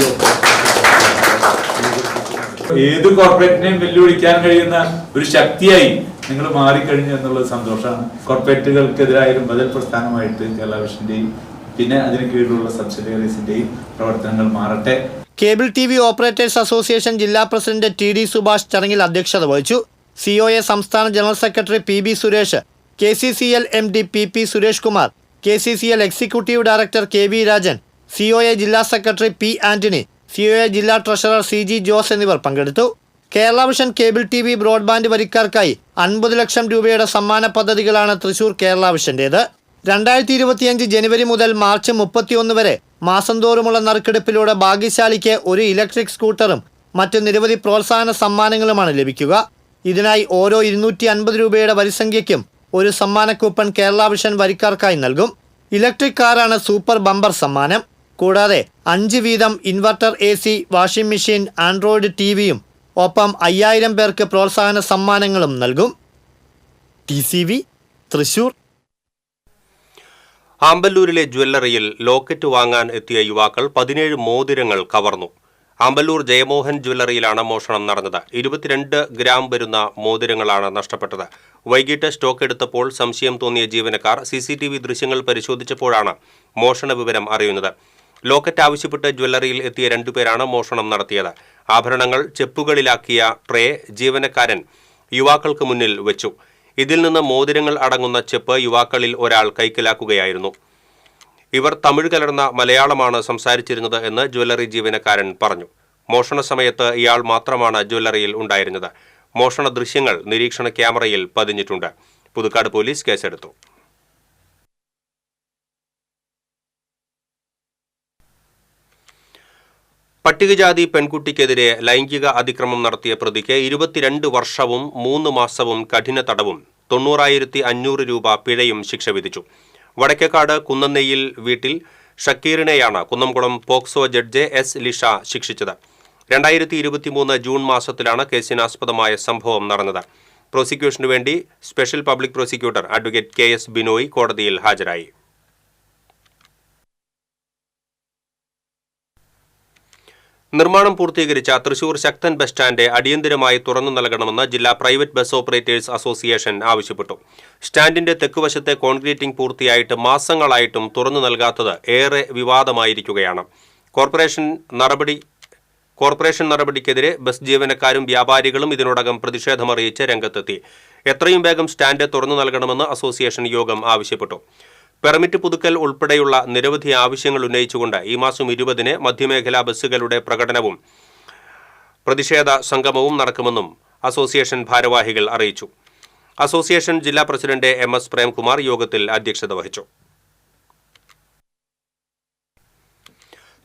ഏത് കോർപ്പറേറ്റിനെയും വെല്ലുവിളിക്കാൻ കഴിയുന്ന ഒരു ശക്തിയായി നിങ്ങൾ മാറിക്കഴിഞ്ഞു എന്നുള്ളത് സന്തോഷമാണ്. കോർപ്പറേറ്റുകൾക്കെതിരായാലും ബദൽ പ്രസ്ഥാനമായിട്ട് കേരള വിഷന്റെയും പിന്നെ അതിന് കീഴിലുള്ള സബ്സിഡിയറീസിന്റെയും പ്രവർത്തനങ്ങൾ മാറട്ടെ. കേബിൾ TV ഓപ്പറേറ്റേഴ്സ് അസോസിയേഷൻ ജില്ലാ പ്രസിഡന്റ് TD സുഭാഷ് ചടങ്ങിൽ അധ്യക്ഷത വഹിച്ചു. COA സംസ്ഥാന general secretary PB Suresh, KCCL MD PP Suresh Kumar, KCCL executive director KV Rajan, COA ജില്ലാ സെക്രട്ടറി P ആന്റണി, COA ജില്ലാ ട്രഷറർ CG ജോസ് എന്നിവർ പങ്കെടുത്തു. Kerala Vision cable TV broadband വരിക്കാർക്കായി 50 ലക്ഷം രൂപയുടെ സമ്മാന പദ്ധതികളാണ് തൃശൂർ കേരള വിഷന്റേത്. 2025 ജനുവരി മുതൽ മാർച്ച് 31 വരെ മാസം തോറുമുള്ള നറുക്കെടുപ്പിലൂടെ ഭാഗ്യശാലിക്ക് ഒരു ഇലക്ട്രിക് സ്കൂട്ടറും മറ്റ് നിരവധി പ്രോത്സാഹന സമ്മാനങ്ങളുമാണ് ലഭിക്കുക. ഇതിനായി ഓരോ 250 രൂപയുടെ വരിസംഖ്യയ്ക്കും ഒരു സമ്മാന കൂപ്പൺ കേരള വിഷൻ വരിക്കാർക്കായി നൽകും. ഇലക്ട്രിക് കാറാണ് സൂപ്പർ ബമ്പർ സമ്മാനം. കൂടാതെ 5 വീതം inverter AC, washing machine, android TVയും ഒപ്പം 5000 പേർക്ക് പ്രോത്സാഹന സമ്മാനങ്ങളും നൽകും. TCV തൃശൂർ. ആമ്പല്ലൂരിലെ ജ്വല്ലറിയിൽ ലോക്കറ്റ് വാങ്ങാൻ എത്തിയ യുവാക്കൾ 17 മോതിരങ്ങൾ കവർന്നു. ആമ്പല്ലൂർ ജയമോഹൻ ജ്വല്ലറിയിലാണ് മോഷണം നടന്നത്. 22 ഗ്രാം വരുന്ന മോതിരങ്ങളാണ് നഷ്ടപ്പെട്ടത്. വൈകിട്ട് സ്റ്റോക്ക് എടുത്തപ്പോൾ സംശയം തോന്നിയ ജീവനക്കാർ CCTV ദൃശ്യങ്ങൾ പരിശോധിച്ചപ്പോഴാണ് മോഷണ വിവരം അറിയുന്നത്. ലോക്കറ്റ് ആവശ്യപ്പെട്ട് ജ്വല്ലറിയിൽ എത്തിയ 2 പേരാണ് മോഷണം നടത്തിയത്. ആഭരണങ്ങൾ ചെപ്പുകളിലാക്കിയ ട്രേ ജീവനക്കാരൻ യുവാക്കൾക്ക് മുന്നിൽ വെച്ചു. ഇതിൽ നിന്ന് മോതിരങ്ങൾ അടങ്ങുന്ന ചെപ്പ് യുവാക്കളിൽ ഒരാൾ കൈക്കലാക്കുകയായിരുന്നു. ഇവർ തമിഴ് കലർന്ന മലയാളമാണ് സംസാരിച്ചിരുന്നത് എന്ന് ജ്വല്ലറി ജീവനക്കാരൻ പറഞ്ഞു. മോഷണ സമയത്ത് ഇയാൾ മാത്രമാണ് ജ്വല്ലറിയിൽ ഉണ്ടായിരുന്നത്. മോഷണ ദൃശ്യങ്ങൾ നിരീക്ഷണ ക്യാമറയിൽ പതിഞ്ഞിട്ടുണ്ട്. പുതുക്കാട് പോലീസ് കേസെടുത്തു. പട്ടികജാതി പെൺകുട്ടിക്കെതിരെ ലൈംഗിക അതിക്രമം നടത്തിയ പ്രതിക്ക് 22 വർഷവും 3 മാസവും കഠിന തടവും 90,500 രൂപ പിഴയും ശിക്ഷ വിധിച്ചു. വടക്കേക്കാട് കുന്നനെയിൽ വീട്ടിൽ ഷക്കീറിനെയാണ് Kunnamkulam POCSO judge S. Lisha ശിക്ഷിച്ചത്. 2023 ജൂൺ മാസത്തിലാണ് കേസിനാസ്പദമായ സംഭവം നടന്നത്. പ്രോസിക്യൂഷനു വേണ്ടി special public prosecutor advocate KS. Binoy കോടതിയിൽ ഹാജരായി. നിർമ്മാണം പൂർത്തീകരിച്ച തൃശൂർ ശക്തൻ ബസ് സ്റ്റാൻഡ് അടിയന്തരമായി തുറന്നു നൽകണമെന്ന് ജില്ലാ പ്രൈവറ്റ് ബസ് ഓപ്പറേറ്റേഴ്സ് അസോസിയേഷൻ ആവശ്യപ്പെട്ടു. സ്റ്റാൻഡിന്റെ തെക്കുവശത്തെ കോൺക്രീറ്റിംഗ് പൂർത്തിയായിട്ട് മാസങ്ങളായിട്ടും തുറന്നു നൽകാത്തത് ഏറെ വിവാദമായിരിക്കുകയാണ്. കോർപ്പറേഷൻ നടപടിക്കെതിരെ ബസ് ജീവനക്കാരും വ്യാപാരികളും ഇതിനോടകം പ്രതിഷേധമറിയിച്ച് രംഗത്തെത്തി. എത്രയും വേഗം സ്റ്റാൻഡ് തുറന്നു നൽകണമെന്ന് അസോസിയേഷൻ യോഗം ആവശ്യപ്പെട്ടു. പെർമിറ്റ് പുതുക്കൽ ഉൾപ്പെടെയുള്ള നിരവധി ആവശ്യങ്ങൾ ഉന്നയിച്ചുകൊണ്ട് ഈ മാസം 20-ന് മധ്യമേഖലാ ബസ്സുകളുടെ പ്രകടനവും പ്രതിഷേധ സംഗമവും നടക്കുമെന്നും അസോസിയേഷൻ ഭാരവാഹികൾ അറിയിച്ചു. അസോസിയേഷൻ ജില്ലാ പ്രസിഡന്റ് MS. പ്രേംകുമാർ യോഗത്തിൽ അധ്യക്ഷത വഹിച്ചു.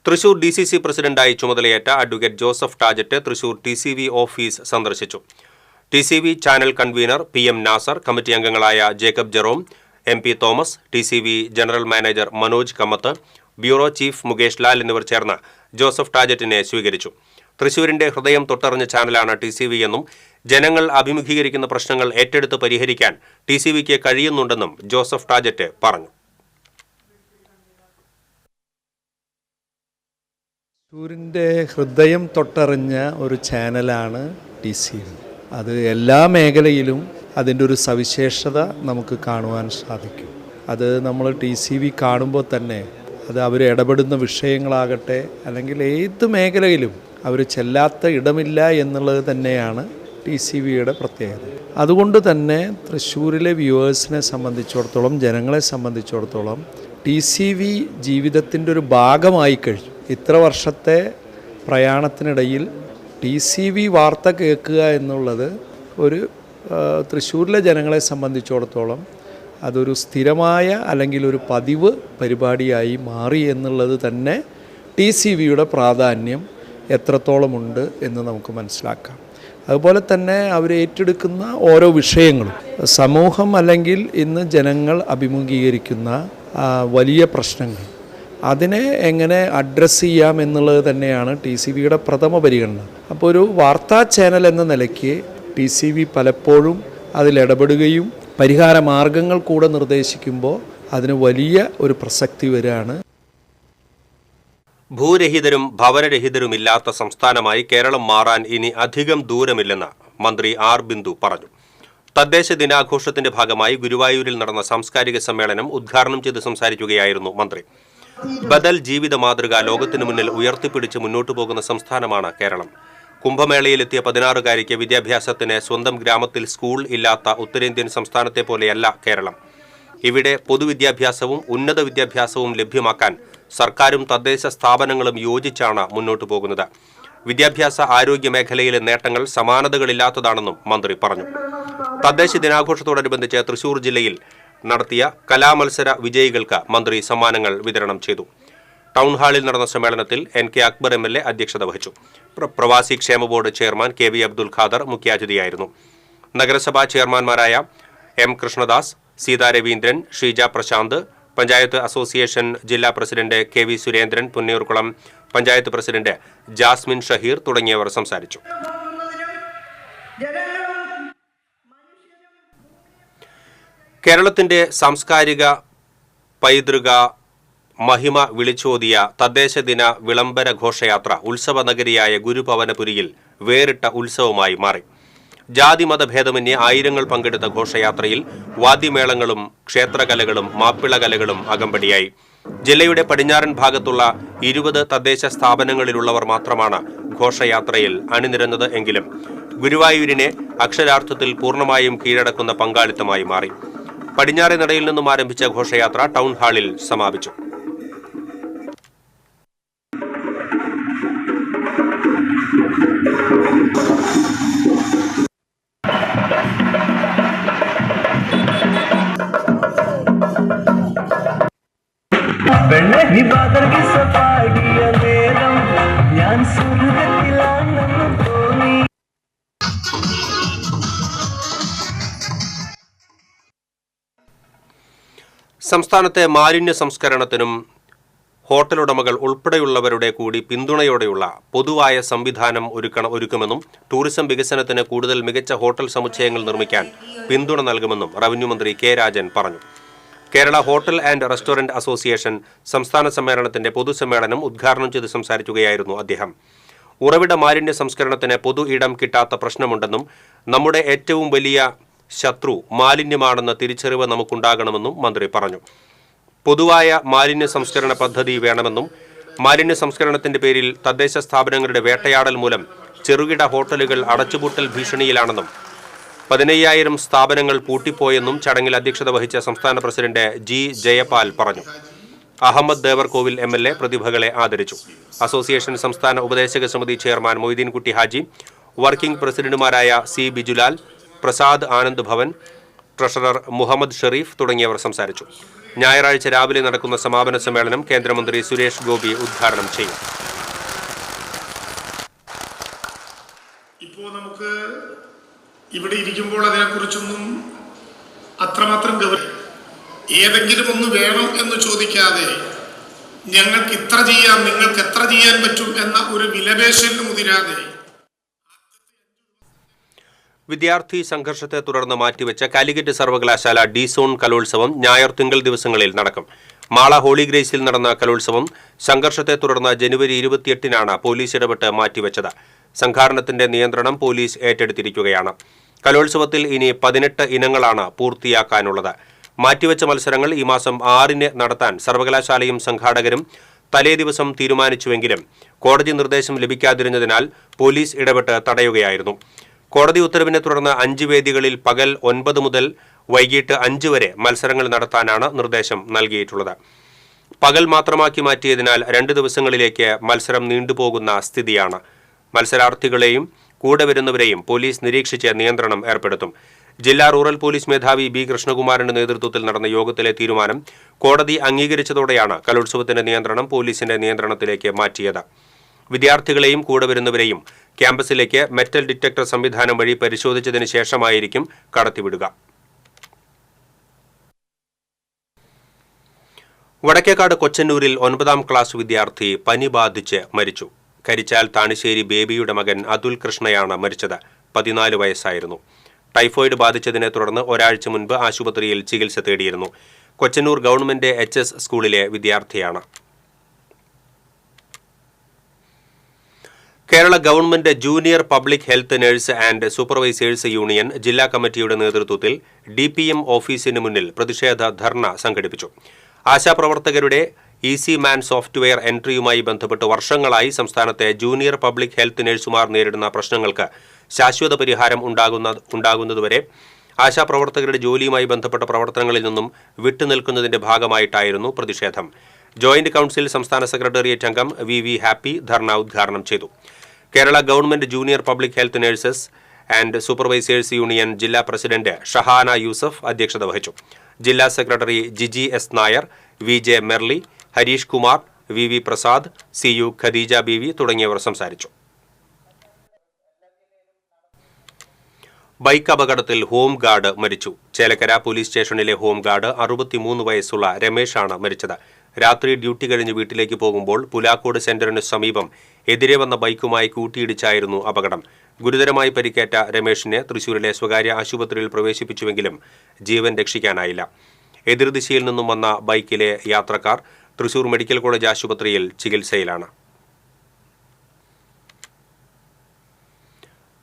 തൃശൂർ DCC പ്രസിഡന്റായി ചുമതലയേറ്റ advocate Joseph Tajet Thrissur TCV office സന്ദർശിച്ചു. TCV channel convener PM Nasar, committee അംഗങ്ങളായ Jacob Jerome, MP Thomas, TCV general manager Manoj Kamath, bureau chief Mukesh Lal എന്നിവർ ചേർന്ന് ജോസഫ് ടാജറ്റിനെ സ്വീകരിച്ചു. തൃശൂരിന്റെ ഹൃദയം തൊട്ടറിഞ്ഞ ചാനലാണ് TCV എന്നും ജനങ്ങൾ അഭിമുഖീകരിക്കുന്ന പ്രശ്നങ്ങൾ ഏറ്റെടുത്ത് പരിഹരിക്കാൻ TCVക്ക് കഴിയുന്നുണ്ടെന്നും ജോസഫ് ടാജറ്റ് പറഞ്ഞു. തൃശ്ശൂരിൻ്റെ ഹൃദയം തൊട്ടറിഞ്ഞ ഒരു ചാനലാണ് TCV. അത് എല്ലാ മേഖലയിലും അതിൻ്റെ ഒരു സവിശേഷത നമുക്ക് കാണുവാൻ സാധിക്കും. അത് നമ്മൾ TCV കാണുമ്പോൾ തന്നെ അത് അവർ ഇടപെടുന്ന വിഷയങ്ങളാകട്ടെ അല്ലെങ്കിൽ ഏത് മേഖലയിലും അവർ ചെല്ലാത്ത ഇടമില്ല എന്നുള്ളത് തന്നെയാണ് TCVയുടെ പ്രത്യേകത. അതുകൊണ്ട് തന്നെ തൃശ്ശൂരിലെ വ്യൂവേഴ്സിനെ സംബന്ധിച്ചിടത്തോളം, ജനങ്ങളെ സംബന്ധിച്ചിടത്തോളം TCV ജീവിതത്തിൻ്റെ ഒരു ഭാഗമായി കഴിഞ്ഞു. ഇത്ര വർഷത്തെ പ്രയാണത്തിനിടയിൽ TCV വാർത്ത കേൾക്കുക എന്നുള്ളത് ഒരു തൃശ്ശൂരിലെ ജനങ്ങളെ സംബന്ധിച്ചിടത്തോളം അതൊരു സ്ഥിരമായ അല്ലെങ്കിൽ ഒരു പതിവ് പരിപാടിയായി മാറി എന്നുള്ളത് തന്നെ TCVയുടെ പ്രാധാന്യം എത്രത്തോളമുണ്ട് എന്ന് നമുക്ക് മനസ്സിലാക്കാം. അതുപോലെ തന്നെ അവർ ഏറ്റെടുക്കുന്ന ഓരോ വിഷയങ്ങളും സമൂഹം അല്ലെങ്കിൽ ഇന്ന് ജനങ്ങൾ അഭിമുഖീകരിക്കുന്ന വലിയ പ്രശ്നങ്ങൾ അതിനെ എങ്ങനെ അഡ്രസ്സ് ചെയ്യാം എന്നുള്ളത് തന്നെയാണ് TCVയുടെ പ്രഥമ പരിഗണന. അപ്പോൾ ഒരു വാർത്താ ചാനൽ എന്ന നിലയ്ക്ക് TCV പലപ്പോഴും അതിലിടപെടുകയും പരിഹാര മാർഗങ്ങൾ കൂടെ നിർദ്ദേശിക്കുമ്പോൾ അതിന് വലിയ ഒരു പ്രസക്തി വരികയാണ്. ഭൂരഹിതരും ഭവനരഹിതരുമില്ലാത്ത സംസ്ഥാനമായി കേരളം മാറാൻ ഇനി അധികം ദൂരമില്ലെന്ന് മന്ത്രി R. ബിന്ദു പറഞ്ഞു. തദ്ദേശ ദിനാഘോഷത്തിന്റെ ഭാഗമായി ഗുരുവായൂരിൽ നടന്ന സാംസ്കാരിക സമ്മേളനം ഉദ്ഘാടനം ചെയ്ത് സംസാരിക്കുകയായിരുന്നു മന്ത്രി. ബദൽ ജീവിത മാതൃക ലോകത്തിനു മുന്നിൽ ഉയർത്തിപ്പിടിച്ച് മുന്നോട്ടു പോകുന്ന സംസ്ഥാനമാണ് കേരളം. കുംഭമേളയിലെത്തിയ 16-കാരിക്ക് വിദ്യാഭ്യാസത്തിന് സ്വന്തം ഗ്രാമത്തിൽ സ്കൂൾ ഇല്ലാത്ത ഉത്തരേന്ത്യൻ സംസ്ഥാനത്തെ പോലെയല്ല കേരളം. ഇവിടെ പൊതുവിദ്യാഭ്യാസവും ഉന്നത വിദ്യാഭ്യാസവും ലഭ്യമാക്കാൻ സർക്കാരും തദ്ദേശ സ്ഥാപനങ്ങളും യോജിച്ചാണ് മുന്നോട്ടു പോകുന്നത്. വിദ്യാഭ്യാസ ആരോഗ്യ മേഖലയിലെ നേട്ടങ്ങൾ സമാനതകളില്ലാത്തതാണെന്നും മന്ത്രി പറഞ്ഞു. തദ്ദേശ ദിനാഘോഷത്തോടനുബന്ധിച്ച് തൃശൂർ ജില്ലയിൽ നടത്തിയ കലാമത്സര വിജയികൾക്ക് മന്ത്രി സമ്മാനങ്ങൾ വിതരണം ചെയ്തു. ടൗൺ ഹാളിൽ നടന്ന സമ്മേളനത്തിൽ NK അക്ബർ MLA അധ്യക്ഷത വഹിച്ചു. പ്രവാസി ക്ഷേമ board chairman KV Abdul Khader മുഖ്യാതിഥിയായിരുന്നു. നഗരസഭാ ചെയർമാൻമാരായ എം കൃഷ്ണദാസ്, സീതാ രവീന്ദ്രൻ, ഷീജ പ്രശാന്ത്, പഞ്ചായത്ത് അസോസിയേഷൻ ജില്ലാ president K V Surendran, Punnayurkulam panchayat president Jasmin Shaheer തുടങ്ങിയവർ സംസാരിച്ചു. കേരളത്തിന്റെ സാംസ്കാരിക പൈതൃക മഹിമ വിളിച്ചോതിയ തദ്ദേശദിന വിളംബര ഘോഷയാത്ര ഉത്സവ നഗരിയായ ഗുരുഭവനപുരിയിൽ വേറിട്ട ഉത്സവമായി മാറി. ജാതിമതഭേദമന്യേ ആയിരങ്ങൾ പങ്കെടുത്ത ഘോഷയാത്രയിൽ വാദ്യമേളങ്ങളും ക്ഷേത്രകലകളും മാപ്പിളകലകളും അകമ്പടിയായി. ജില്ലയുടെ പടിഞ്ഞാറൻ ഭാഗത്തുള്ള 20 തദ്ദേശ സ്ഥാപനങ്ങളിലുള്ളവർ മാത്രമാണ് ഘോഷയാത്രയിൽ അണിനിരന്നത് എങ്കിലും ഗുരുവായൂരിനെ അക്ഷരാർത്ഥത്തിൽ പൂർണ്ണമായും കീഴടക്കുന്ന പങ്കാളിത്തമായി മാറി. പടിഞ്ഞാറെ നടയിൽ നിന്നും ആരംഭിച്ച ഘോഷയാത്ര ടൗൺ ഹാളിൽ സമാപിച്ചു. സംസ്ഥാനത്തെ മാലിന്യ സംസ്കരണത്തിനും ഹോട്ടൽ ഉടമകൾ ഉൾപ്പെടെയുള്ളവരുടെ കൂടി പിന്തുണയോടെയുള്ള പൊതുവായ സംവിധാനം ഒരുക്കുമെന്നും ടൂറിസം വികസനത്തിന് കൂടുതൽ മികച്ച ഹോട്ടൽ സമുച്ചയങ്ങൾ നിർമ്മിക്കാൻ പിന്തുണ നൽകുമെന്നും റവന്യൂ മന്ത്രി കെ രാജൻ പറഞ്ഞു. Kerala hotel and restaurant association സംസ്ഥാന സമ്മേളനത്തിന്റെ പൊതുസമ്മേളനം ഉദ്ഘാടനം ചെയ്ത് സംസാരിക്കുകയായിരുന്നു അദ്ദേഹം. ഉറവിട മാലിന്യ സംസ്കരണത്തിന് പൊതു ഇടം കിട്ടാത്ത പ്രശ്നമുണ്ടെന്നും നമ്മുടെ ഏറ്റവും വലിയ ശത്രു മാലിന്യമാണെന്ന തിരിച്ചറിവ് നമുക്കുണ്ടാകണമെന്നും മന്ത്രി പറഞ്ഞു. പൊതുവായ മാലിന്യ സംസ്കരണ പദ്ധതി വേണമെന്നും മാലിന്യ സംസ്കരണത്തിന്റെ പേരിൽ തദ്ദേശ സ്ഥാപനങ്ങളുടെ വേട്ടയാടൽ മൂലം ചെറുകിട ഹോട്ടലുകൾ അടച്ചുപൂട്ടൽ ഭീഷണിയിലാണെന്നും 15,000 സ്ഥാപനങ്ങൾ പൂട്ടിപ്പോയെന്നും ചടങ്ങിൽ അധ്യക്ഷത വഹിച്ച സംസ്ഥാന പ്രസിഡന്റ് ജി ജയപാൽ പറഞ്ഞു. അഹമ്മദ് ദേവർകോവിൽ MLA പ്രതിഭകളെ ആദരിച്ചു. അസോസിയേഷൻ സംസ്ഥാന ഉപദേശക സമിതി ചെയർമാൻ മൊയ്തീൻകുട്ടി ഹാജി, വർക്കിംഗ് പ്രസിഡന്റുമാരായ സി ബിജുലാൽ, പ്രസാദ് ആനന്ദ് ഭവൻ, ട്രഷറർ മുഹമ്മദ് ഷെരീഫ് തുടങ്ങിയവർ സംസാരിച്ചു. ഞായറാഴ്ച രാവിലെ നടക്കുന്ന സമാപന സമ്മേളനം കേന്ദ്രമന്ത്രി സുരേഷ് ഗോപി ഉദ്ഘാടനം ചെയ്യും. ഇപ്പോൾ നമുക്ക് ഇവിടെ ഇരിക്കുമ്പോൾ അതിനെക്കുറിച്ചൊന്നും അത്രമാത്രം ഏതെങ്കിലും ഒന്ന് വേണം എന്ന് ചോദിക്കാതെ ഞങ്ങൾക്ക് ഇത്ര ചെയ്യാം, നിങ്ങൾക്ക് എത്ര ചെയ്യാൻ പറ്റും എന്ന ഒരു വിലപേശലിന് മുതിരാതെ വിദ്യാർത്ഥി സംഘർഷത്തെ തുടർന്ന് മാറ്റിവെച്ച കാലിക്കറ്റ് സർവകലാശാല ഡി സോൺ കലോത്സവം ഞായർ തിങ്കൾ ദിവസങ്ങളിൽ നടക്കും. മാള ഹോളി ഗ്രേസിൽ നടന്ന കലോത്സവം സംഘർഷത്തെ തുടർന്ന് ജനുവരി 28-നാണ് പോലീസ് ഇടപെട്ട് മാറ്റിവെച്ചത്. സംഘാടനത്തിന്റെ നിയന്ത്രണം പോലീസ് ഏറ്റെടുത്തിരിക്കുകയാണ്. കലോത്സവത്തിൽ ഇനി 18 ഇനങ്ങളാണ് പൂർത്തിയാക്കാനുള്ളത്. മാറ്റിവെച്ച മത്സരങ്ങൾ ഈ മാസം 6-ന് നടത്താൻ സർവകലാശാലയും സംഘാടകരും തലേ ദിവസം തീരുമാനിച്ചുവെങ്കിലും കോടതി നിർദ്ദേശം ലഭിക്കാതിരുന്നതിനാൽ പോലീസ് ഇടപെട്ട് തടയുകയായിരുന്നു. കോടതി ഉത്തരവിനെ തുടർന്ന് 5 വേദികളിൽ പകൽ 9 മുതൽ വൈകിട്ട് 5 വരെ മത്സരങ്ങൾ നടത്താനാണ് നിർദ്ദേശം നൽകിയിട്ടുള്ളത്. പകൽ മാത്രമാക്കി മാറ്റിയതിനാൽ 2 ദിവസങ്ങളിലേക്ക് മത്സരം നീണ്ടുപോകുന്ന സ്ഥിതിയാണ്. മത്സരാർത്ഥികളെയും കൂടെ വരുന്നവരെയും പോലീസ് നിരീക്ഷിച്ച് നിയന്ത്രണം ഏർപ്പെടുത്തും. ജില്ലാ റൂറൽ പോലീസ് മേധാവി ബി കൃഷ്ണകുമാറിന്റെ നേതൃത്വത്തിൽ നടന്ന യോഗത്തിലെ തീരുമാനം കോടതി അംഗീകരിച്ചതോടെയാണ് കലോത്സവത്തിന്റെ നിയന്ത്രണം പോലീസിന്റെ നിയന്ത്രണത്തിലേക്ക് മാറ്റിയത്. വിദ്യാർത്ഥികളെയും കൂടെ വരുന്നവരെയും ക്യാമ്പസിലേക്ക് മെറ്റൽ ഡിറ്റക്ടർ സംവിധാനം വഴി പരിശോധിച്ചതിന് ശേഷമായിരിക്കും കടത്തിവിടുക. വടക്കേക്കാട് കൊച്ചന്നൂരിൽ 9ാം ക്ലാസ് വിദ്യാർത്ഥി പനി ബാധിച്ച് മരിച്ചു. കരിച്ചാൽ താണിശ്ശേരി ബേബിയുടെ മകൻ അതുൽ കൃഷ്ണയാണ് മരിച്ചത്. 14 വയസ്സായിരുന്നു. ടൈഫോയിഡ് ബാധിച്ചതിനെ തുടർന്ന് ഒരാഴ്ച മുൻപ് ആശുപത്രിയിൽ ചികിത്സ തേടിയിരുന്നു. കൊച്ചന്നൂർ ഗവൺമെന്റ് HS സ്കൂളിലെ വിദ്യാർത്ഥിയാണ്. Kerala government junior public health nurse and supervisors union ജില്ലാ കമ്മിറ്റിയുടെ നേതൃത്വത്തിൽ DPM ഓഫീസിന് മുന്നിൽ പ്രതിഷേധ ധർണ സംഘടിപ്പിച്ചു. ആശാപ്രവർത്തകരുടെ ഈസി മാൻ സോഫ്റ്റ്വെയർ എൻട്രിയുമായി ബന്ധപ്പെട്ട് വർഷങ്ങളായി സംസ്ഥാനത്തെ ജൂനിയർ പബ്ലിക് ഹെൽത്ത് നഴ്സുമാർ നേരിടുന്ന പ്രശ്നങ്ങൾക്ക് ശാശ്വത പരിഹാരം ഉണ്ടാകുന്നതുവരെ ആശാപ്രവർത്തകരുടെ ജോലിയുമായി ബന്ധപ്പെട്ട പ്രവർത്തനങ്ങളിൽ നിന്നും വിട്ടുനിൽക്കുന്നതിന്റെ ഭാഗമായിട്ടായിരുന്നു പ്രതിഷേധം. ജോയിന്റ് കൌൺസിൽ സംസ്ഥാന സെക്രട്ടേറിയറ്റ് അംഗം VV ഹാപ്പി ധർണ ഉദ്ഘാടനം ചെയ്തു. Kerala government junior public health nurses and supervisors union ജില്ലാ പ്രസിഡന്റ് ഷഹാന യൂസഫ് അധ്യക്ഷത വഹിച്ചു. ജില്ലാ secretary Jiji S Nair, VJ Merly, Harish Kumar, VV Prasad, CU Khadeeja Beevi തുടങ്ങിയവർ സംസാരിച്ചു. ബൈക്ക് അപകടത്തിൽ ഹോംഗാർഡ് മരിച്ചു. ചേലക്കര പോലീസ് സ്റ്റേഷനിലെ ഹോംഗാർഡ് 63 വയസ്സുള്ള രമേശാണ് മരിച്ചത്. രാത്രി ഡ്യൂട്ടി കഴിഞ്ഞ് വീട്ടിലേക്ക് പോകുമ്പോൾ പുലാക്കോട് സെന്ററിന് സമീപം എതിരെ വന്ന ബൈക്കുമായി കൂട്ടിയിടിച്ചായിരുന്നു അപകടം. ഗുരുതരമായി പരിക്കേറ്റ രമേശിനെ തൃശൂരിലെ സ്വകാര്യ ആശുപത്രിയിൽ പ്രവേശിപ്പിച്ചുവെങ്കിലും ജീവൻ രക്ഷിക്കാനായില്ല. എതിർദിശയിൽ നിന്നും വന്ന ബൈക്കിലെ യാത്രക്കാർ തൃശൂർ മെഡിക്കൽ കോളേജ് ആശുപത്രിയിൽ ചികിത്സയിലാണ്.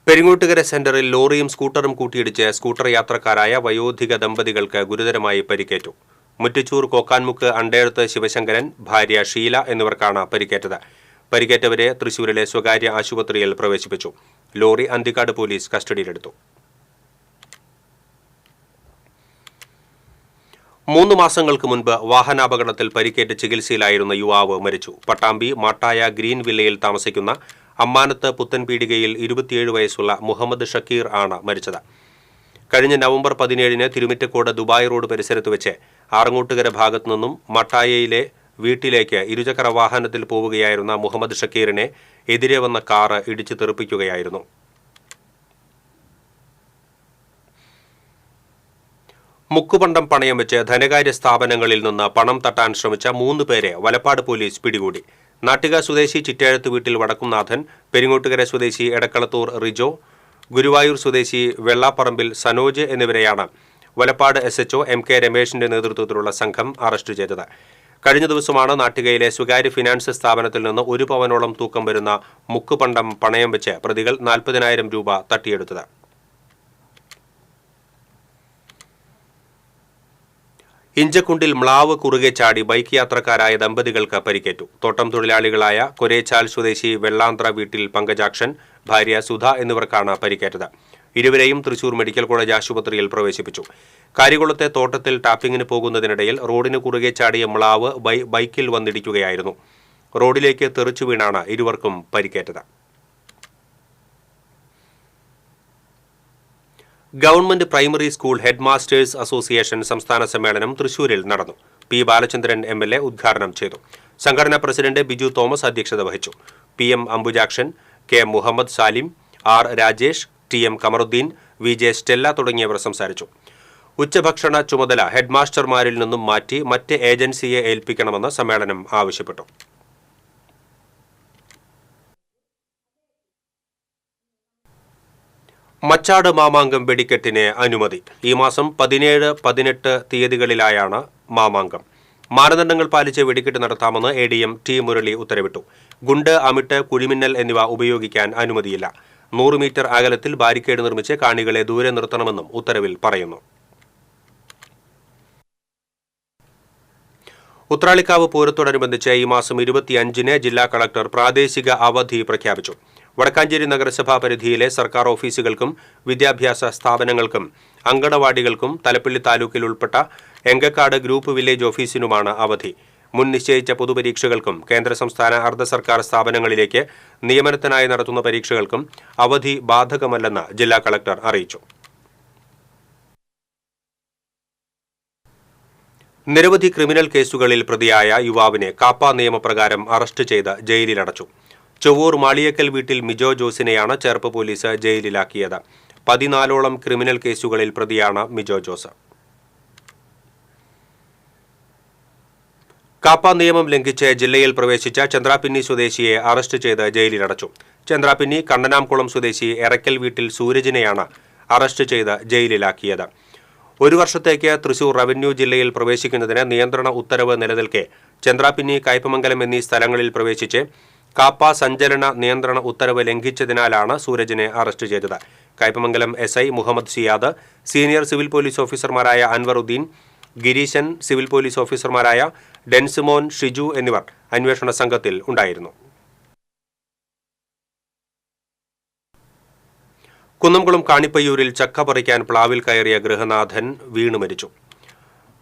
പെരിങ്ങോട്ടുകര സെന്ററിൽ ലോറിയും സ്കൂട്ടറും കൂട്ടിയിടിച്ച് സ്കൂട്ടർ യാത്രക്കാരായ വയോധിക ദമ്പതികൾക്ക് ഗുരുതരമായി പരിക്കേറ്റു. മുറ്റച്ചൂർ കോക്കാൻമുക്ക് അണ്ടേഴത്ത് ശിവശങ്കരൻ, ഭാര്യ ഷീല എന്നിവർക്കാണ് പരിക്കേറ്റത്. പരിക്കേറ്റവരെ തൃശൂരിലെ സ്വകാര്യ ആശുപത്രിയിൽ പ്രവേശിപ്പിച്ചു. ലോറി അന്തിക്കാട് പോലീസ് കസ്റ്റഡിയിലെടുത്തു. 3 മാസങ്ങൾക്ക് മുൻപ് വാഹനാപകടത്തിൽ പരിക്കേറ്റ് ചികിത്സയിലായിരുന്ന യുവാവ് മരിച്ചു. പട്ടാമ്പി മാട്ടായ ഗ്രീൻ വില്ലയിൽ താമസിക്കുന്ന അമ്മാനത്ത് പുത്തൻപീടികയിൽ 27 വയസ്സുള്ള മുഹമ്മദ് ഷക്കീർ ആണ് മരിച്ചത്. കഴിഞ്ഞ നവംബർ 17-ന് തിരുമിറ്റക്കോട് ദുബായ് റോഡ് പരിസരത്ത് വെച്ച് ആറങ്ങോട്ടുകര ഭാഗത്തു നിന്നും മട്ടായയിലെ വീട്ടിലേക്ക് ഇരുചക്ര വാഹനത്തിൽ പോവുകയായിരുന്ന മുഹമ്മദ് ഷക്കീറിനെ എതിരെ വന്ന കാറ് ഇടിച്ചു തെറിപ്പിക്കുകയായിരുന്നു. മുക്കുപണ്ടം പണയം വെച്ച് ധനകാര്യ സ്ഥാപനങ്ങളിൽ നിന്ന് പണം തട്ടാൻ ശ്രമിച്ച 3 പേരെ വലപ്പാട് പോലീസ് പിടികൂടി. നാട്ടിക സ്വദേശി ചിറ്റേഴത്ത് വീട്ടിൽ വടക്കുംനാഥൻ, പെരിങ്ങോട്ടുകര സ്വദേശി എടക്കളത്തൂർ റിജോ, ഗുരുവായൂർ സ്വദേശി വെള്ളാപ്പറമ്പിൽ സനോജ് എന്നിവരെയാണ് വലപ്പാട് SHO MK രമേശിന്റെ നേതൃത്വത്തിലുള്ള സംഘം അറസ്റ്റ് ചെയ്തത്. കഴിഞ്ഞ ദിവസമാണ് നാട്ടികയിലെ സ്വകാര്യ ഫിനാൻസ് സ്ഥാപനത്തിൽ നിന്ന് 1 പവനോളം തൂക്കം വരുന്ന മുക്കുപണ്ടം പണയം വെച്ച് പ്രതികൾ 40,000 രൂപ തട്ടിയെടുത്തത്. ഇഞ്ചക്കുണ്ടിൽ മ്ലാവ് കുറുകെ ചാടി ബൈക്ക് യാത്രക്കാരായ ദമ്പതികൾക്ക് പരിക്കേറ്റു. തോട്ടം തൊഴിലാളികളായ കൊരേച്ചാൽ സ്വദേശി വെള്ളാന്ത്ര വീട്ടിൽ പങ്കജാക്ഷൻ, ഭാര്യ സുധ എന്നിവർക്കാണ് പരിക്കേറ്റത്. ഇരുവരെയും തൃശൂർ മെഡിക്കൽ കോളേജ് ആശുപത്രിയിൽ പ്രവേശിപ്പിച്ചു. കാരികുളത്തെ തോട്ടത്തിൽ ടാപ്പിങ്ങിന് പോകുന്നതിനിടയിൽ റോഡിന് കുറുകെ ചാടിയ മ്ലാവ് ബൈക്കിൽ വന്നിടിക്കുകയായിരുന്നു. റോഡിലേക്ക് തെറിച്ചു വീണാണ് ഇരുവർക്കും പരിക്കേറ്റത്. Government primary school head masters association സംസ്ഥാന സമ്മേളനം തൃശൂരിൽ നടന്നു. പി ബാലചന്ദ്രൻ MLA ഉദ്ഘാടനം ചെയ്തു. സംഘടനാ പ്രസിഡന്റ് ബിജു തോമസ് അധ്യക്ഷത വഹിച്ചു. PM Ambujakshan, K Muhammad Salim, R Rajesh, TM Kamaruddin, VJ Stella തുടങ്ങിയവർ സംസാരിച്ചു. ഉച്ചഭക്ഷണ ചുമതല ഹെഡ് മാസ്റ്റർമാരിൽ നിന്നും മാറ്റി മറ്റ് ഏജൻസിയെ ഏൽപ്പിക്കണമെന്ന് സമ്മേളനം ആവശ്യപ്പെട്ടു. മച്ചാട് മാമാങ്കം വെടിക്കെട്ടിന് അനുമതി. ഈ മാസം 17, 18 തീയതികളിലായാണ് മാമാങ്കം. മാനദണ്ഡങ്ങൾ പാലിച്ച് വെടിക്കെട്ട് നടത്താമെന്ന് ADM T മുരളി ഉത്തരവിട്ടു. ഗുണ്ട്, അമിട്ട്, കുഴിമിന്നൽ എന്നിവ ഉപയോഗിക്കാൻ അനുമതിയില്ല. 100 മീറ്റർ അകലത്തിൽ ബാരിക്കേഡ് നിർമ്മിച്ച് കാണികളെ ദൂരെ നിർത്തണമെന്നും ഉത്തരവിൽ പറയുന്നു. ഉത്രാളിക്കാവ് പൂരത്തോടനുബന്ധിച്ച് ഈ മാസം 25-ന് ജില്ലാ കളക്ടർ പ്രാദേശിക അവധി പ്രഖ്യാപിച്ചു. വടക്കാഞ്ചേരി നഗരസഭാ പരിധിയിലെ സർക്കാർ ഓഫീസുകൾക്കും വിദ്യാഭ്യാസ സ്ഥാപനങ്ങൾക്കും അങ്കണവാടികൾക്കും തലപ്പള്ളി താലൂക്കിൽ ഉൾപ്പെട്ട എങ്കക്കാട് ഗ്രൂപ്പ് വില്ലേജ് ഓഫീസിനുമാണ് അവധി. മുൻ നിശ്ചയിച്ച പൊതുപരീക്ഷകൾക്കും കേന്ദ്ര സംസ്ഥാന അർദ്ധ സർക്കാർ സ്ഥാപനങ്ങളിലേക്ക് നിയമനത്തിനായി നടത്തുന്ന പരീക്ഷകൾക്കും അവധി ബാധകമല്ലെന്ന് ജില്ലാ കളക്ടർ അറിയിച്ചു. നിരവധി ക്രിമിനൽ കേസുകളിൽ പ്രതിയായ യുവാവിനെ കാപ്പ നിയമപ്രകാരം അറസ്റ്റ് ചെയ്ത് ജയിലിലടച്ചു. ചൊവ്വൂർ മാളിയക്കൽ വീട്ടിൽ മിജോ ജോസിനെയാണ് ചേർപ്പ് പോലീസ് ജയിലിലാക്കിയത്. 14ഓളം ക്രിമിനൽ കേസുകളിൽ പ്രതിയാണ് മിജോ ജോസ്. കാപ്പ നിയമം ലംഘിച്ച് ജില്ലയിൽ പ്രവേശിച്ച ചന്ദ്രാപിന്നി സ്വദേശിയെ അറസ്റ്റ് ചെയ്ത് ജയിലിലടച്ചു. ചന്ദ്രാപിന്നി കണ്ണനാംകുളം സ്വദേശി എറക്കൽ വീട്ടിൽ സൂരജിനെയാണ് അറസ്റ്റ് ചെയ്ത് ജയിലിലാക്കിയത്. 1 വർഷത്തേക്ക് തൃശൂർ റവന്യൂ ജില്ലയിൽ പ്രവേശിക്കുന്നതിന് നിയന്ത്രണ ഉത്തരവ് നിലനിൽക്കെ ചന്ദ്രാപിന്നി, കയ്പമംഗലം എന്നീ സ്ഥലങ്ങളിൽ പ്രവേശിച്ച് കാപ്പ സഞ്ചലന നിയന്ത്രണ ഉത്തരവ് ലംഘിച്ചതിനാലാണ് സൂരജിനെ അറസ്റ്റ് ചെയ്തത്. Kaipamangalam SI Muhammad Siyad, senior civil police ഓഫീസർമാരായ അൻവറുദ്ദീൻ, ഗിരീശൻ, സിവിൽ പോലീസ് ഓഫീസർമാരായ ഡെൻസിമോൻ, ഷിജു എന്നിവർ അന്വേഷണ സംഘത്തിൽ ഉണ്ടായിരുന്നു. കുന്നംകുളം കാണിപ്പയ്യൂരിൽ ചക്ക പറിക്കാൻ പ്ലാവിൽ കയറിയ ഗൃഹനാഥൻ വീണു മരിച്ചു.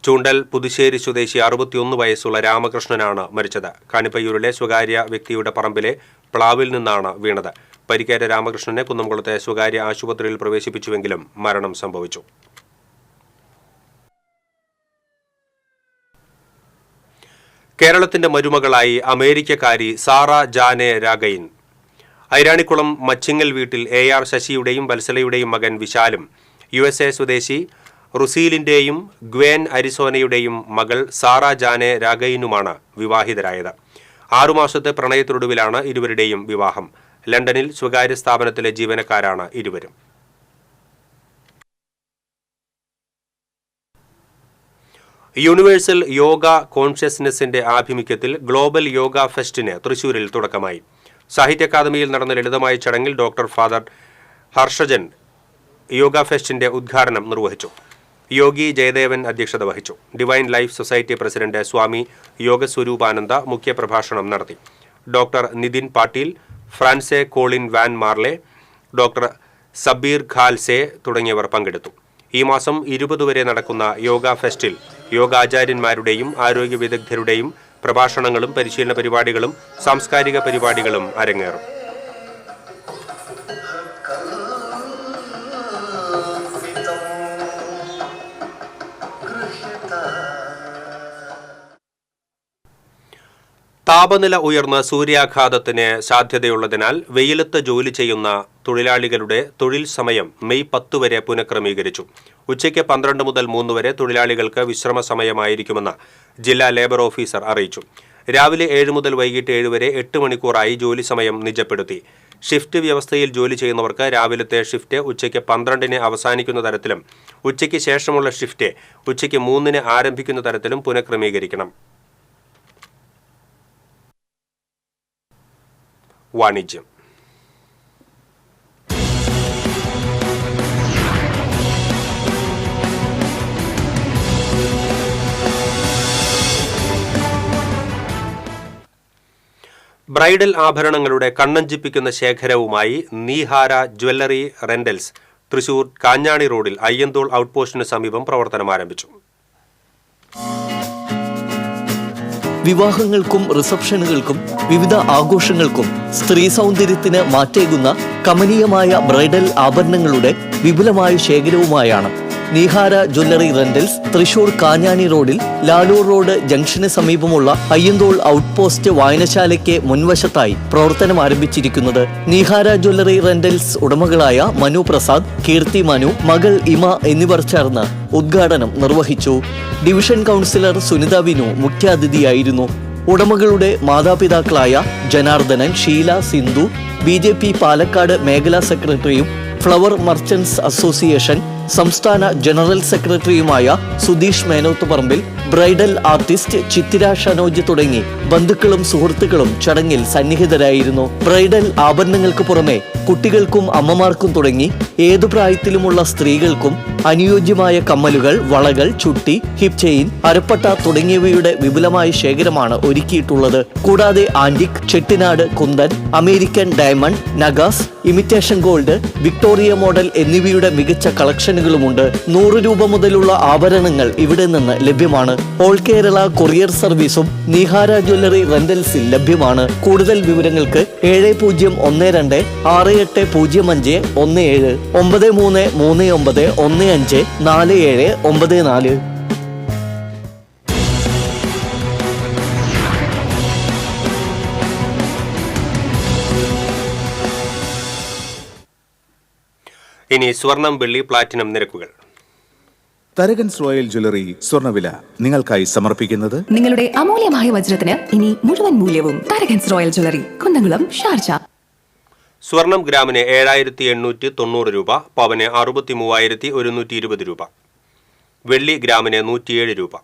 ചൂണ്ടൽ പുതുശ്ശേരി സ്വദേശി 61 വയസ്സുള്ള രാമകൃഷ്ണനാണ് മരിച്ചത്. കാണിപ്പയ്യൂരിലെ സ്വകാര്യ വ്യക്തിയുടെ പറമ്പിലെ പ്ലാവിൽ നിന്നാണ് വീണത്. പരിക്കേറ്റ രാമകൃഷ്ണനെ കുന്നംകുളത്തെ സ്വകാര്യ ആശുപത്രിയിൽ പ്രവേശിപ്പിച്ചുവെങ്കിലും മരണം സംഭവിച്ചു. കേരളത്തിന്റെ മരുമകളായി അമേരിക്കക്കാരി സാറ ജാനെ രാഗൈൻ ഐരാണിക്കുളം മച്ചിങ്ങൽ വീട്ടിൽ AR ശശിയുടെയും വത്സലയുടെയും മകൻ വിശാലും USA സ്വദേശി റുസീലിന്റെയും ഗ്വേൻ അരിസോനയുടെയും മകൾ സാറ ജാനെ രാഗയിനുമാണ് വിവാഹിതരായത്. 6 മാസത്തെ പ്രണയത്തിനൊടുവിലാണ് ഇരുവരുടെയും വിവാഹം. ലണ്ടനിൽ സ്വകാര്യ സ്ഥാപനത്തിലെ ജീവനക്കാരാണ് ഇരുവരും. യൂണിവേഴ്സൽ യോഗ കോൺഷ്യസ്നെസിന്റെ ആഭിമുഖ്യത്തിൽ ഗ്ലോബൽ യോഗ ഫെസ്റ്റിന് തൃശൂരിൽ തുടക്കമായി. സാഹിത്യ അക്കാദമിയിൽ നടന്ന ലളിതമായ ചടങ്ങിൽ ഡോക്ടർ ഫാദർ ഹർഷജൻ യോഗ ഫെസ്റ്റിന്റെ ഉദ്ഘാടനം നിർവഹിച്ചു. യോഗി ജയദേവൻ അധ്യക്ഷത വഹിച്ചു. Divine life society president Swami Yogaswaroopananda മുഖ്യപ്രഭാഷണം നടത്തി. Doctor Nitin Patil, Franse Colin van Marle, doctor Sabir Khalse തുടങ്ങിയവർ പങ്കെടുത്തു. ഈ മാസം 20 വരെ നടക്കുന്ന യോഗ ഫെസ്റ്റിൽ യോഗാചാര്യന്മാരുടെയും ആരോഗ്യ വിദഗ്ധരുടെയും പ്രഭാഷണങ്ങളും പരിശീലന പരിപാടികളും സാംസ്കാരിക പരിപാടികളും അരങ്ങേറും. താപനില ഉയർന്ന സൂര്യാഘാതത്തിന് സാധ്യതയുള്ളതിനാൽ വെയിലത്ത് ജോലി ചെയ്യുന്ന തൊഴിലാളികളുടെ തൊഴിൽ സമയം മെയ് 10 വരെ പുനഃക്രമീകരിച്ചു. ഉച്ചയ്ക്ക് 12 മുതൽ 3 വരെ തൊഴിലാളികൾക്ക് വിശ്രമ സമയമായിരിക്കുമെന്ന് ജില്ലാ ലേബർ ഓഫീസർ അറിയിച്ചു. രാവിലെ 7 മുതൽ വൈകിട്ട് 7 വരെ 8 മണിക്കൂറായി ജോലി സമയം നിജപ്പെടുത്തി. ഷിഫ്റ്റ് വ്യവസ്ഥയിൽ ജോലി ചെയ്യുന്നവർക്ക് രാവിലത്തെ ഷിഫ്റ്റ് ഉച്ചയ്ക്ക് 12-ന് അവസാനിക്കുന്ന തരത്തിലും ഉച്ചയ്ക്ക് ശേഷമുള്ള ഷിഫ്റ്റ് ഉച്ചയ്ക്ക് 3-ന് ആരംഭിക്കുന്ന തരത്തിലും പുനഃക്രമീകരിക്കണം. വാണിജ്യം. ബ്രൈഡൽ ആഭരണങ്ങളുടെ കണ്ണഞ്ചിപ്പിക്കുന്ന ശേഖരവുമായി നീഹാര ജ്വല്ലറി റെന്റൽസ് തൃശൂർ കാഞ്ഞാണി റോഡിൽ അയ്യന്തോൾ ഔട്ട്പോസ്റ്റിന് സമീപം പ്രവർത്തനം ആരംഭിച്ചു. വിവാഹങ്ങൾക്കും റിസപ്ഷനുകൾക്കും വിവിധ ആഘോഷങ്ങൾക്കും സ്ത്രീ സൗന്ദര്യത്തിന് മാറ്റേകുന്ന കമനീയമായ ബ്രൈഡൽ ആഭരണങ്ങളുടെ വിപുലമായ ശേഖരവുമായാണ് നീഹാര ജ്വല്ലറി റെന്റൽസ് തൃശൂർ കാഞ്ഞാണി റോഡിൽ ലാലൂർ റോഡ് ജംഗ്ഷന് സമീപമുള്ള അയ്യന്തോൾ ഔട്ട്പോസ്റ്റ് വായനശാലയ്ക്ക് മുൻവശത്തായി പ്രവർത്തനം ആരംഭിച്ചിരിക്കുന്നത്. നീഹാര ജ്വല്ലറി റെന്റൽസ് ഉടമകളായ മനു പ്രസാദ്, കീർത്തി മനു, മകൾ ഇമ എന്നിവർ ചേർന്ന് ഉദ്ഘാടനം നിർവഹിച്ചു. ഡിവിഷൻ കൗൺസിലർ സുനിത വിനു മുഖ്യാതിഥിയായിരുന്നു. ഉടമകളുടെ മാതാപിതാക്കളായ ജനാർദ്ദനൻ, ഷീല, സിന്ധു, BJP പാലക്കാട് മേഖലാ സെക്രട്ടറിയും ഫ്ലവർ മർച്ചന്റ്സ് അസോസിയേഷൻ സംസ്ഥാന ജനറൽ സെക്രട്ടറിയുമായ സുധീഷ് മേനോത്തുപറമ്പിൽ, ബ്രൈഡൽ ആർട്ടിസ്റ്റ് ചിത്തിര ഷനോജ് തുടങ്ങി ബന്ധുക്കളും സുഹൃത്തുക്കളും ചടങ്ങിൽ സന്നിഹിതരായിരുന്നു. ബ്രൈഡൽ ആഭരണങ്ങൾക്ക് പുറമെ കുട്ടികൾക്കും അമ്മമാർക്കും തുടങ്ങി ഏതു പ്രായത്തിലുമുള്ള സ്ത്രീകൾക്കും അനുയോജ്യമായ കമ്മലുകൾ, വളകൾ, ചുട്ടി, ഹിപ് ചെയിൻ, അരപ്പട്ട തുടങ്ങിയവയുടെ വിപുലമായ ശേഖരമാണ് ഒരുക്കിയിട്ടുള്ളത്. കൂടാതെ antique, Chettinad, Kundan, American diamond, Nagas, imitation gold, Victoria model എന്നിവയുടെ മികച്ച കളക്ഷനുകളുമുണ്ട്. 100 രൂപ മുതലുള്ള ആഭരണങ്ങൾ ഇവിടെ നിന്ന് ലഭ്യമാണ്. ഓൾ കേരള കൊറിയർ സർവീസും നീഹാര ജ്വല്ലറി റെന്റൽസിൽ ലഭ്യമാണ്. കൂടുതൽ വിവരങ്ങൾക്ക് 7012 6805 17 9339 15 4794. ഇനി സ്വർണം, വെള്ളി, പ്ലാറ്റിനം നിരക്കുകൾ. തരകൻസ് റോയൽ ജ്വല്ലറി സ്വർണ്ണവില നിങ്ങൾക്കായി സമർപ്പിക്കുന്നത് നിങ്ങളുടെ അമൂല്യമായ വജ്രത്തിന് ഇനി മുഴുവൻ മൂല്യവും Tharakans royal jewellery, Kunnamkulam, Sharjah. സ്വർണം ഗ്രാമിന് 7890 രൂപ, പവന് 63120 രൂപ, വെള്ളി ഗ്രാമിന് 107 രൂപ,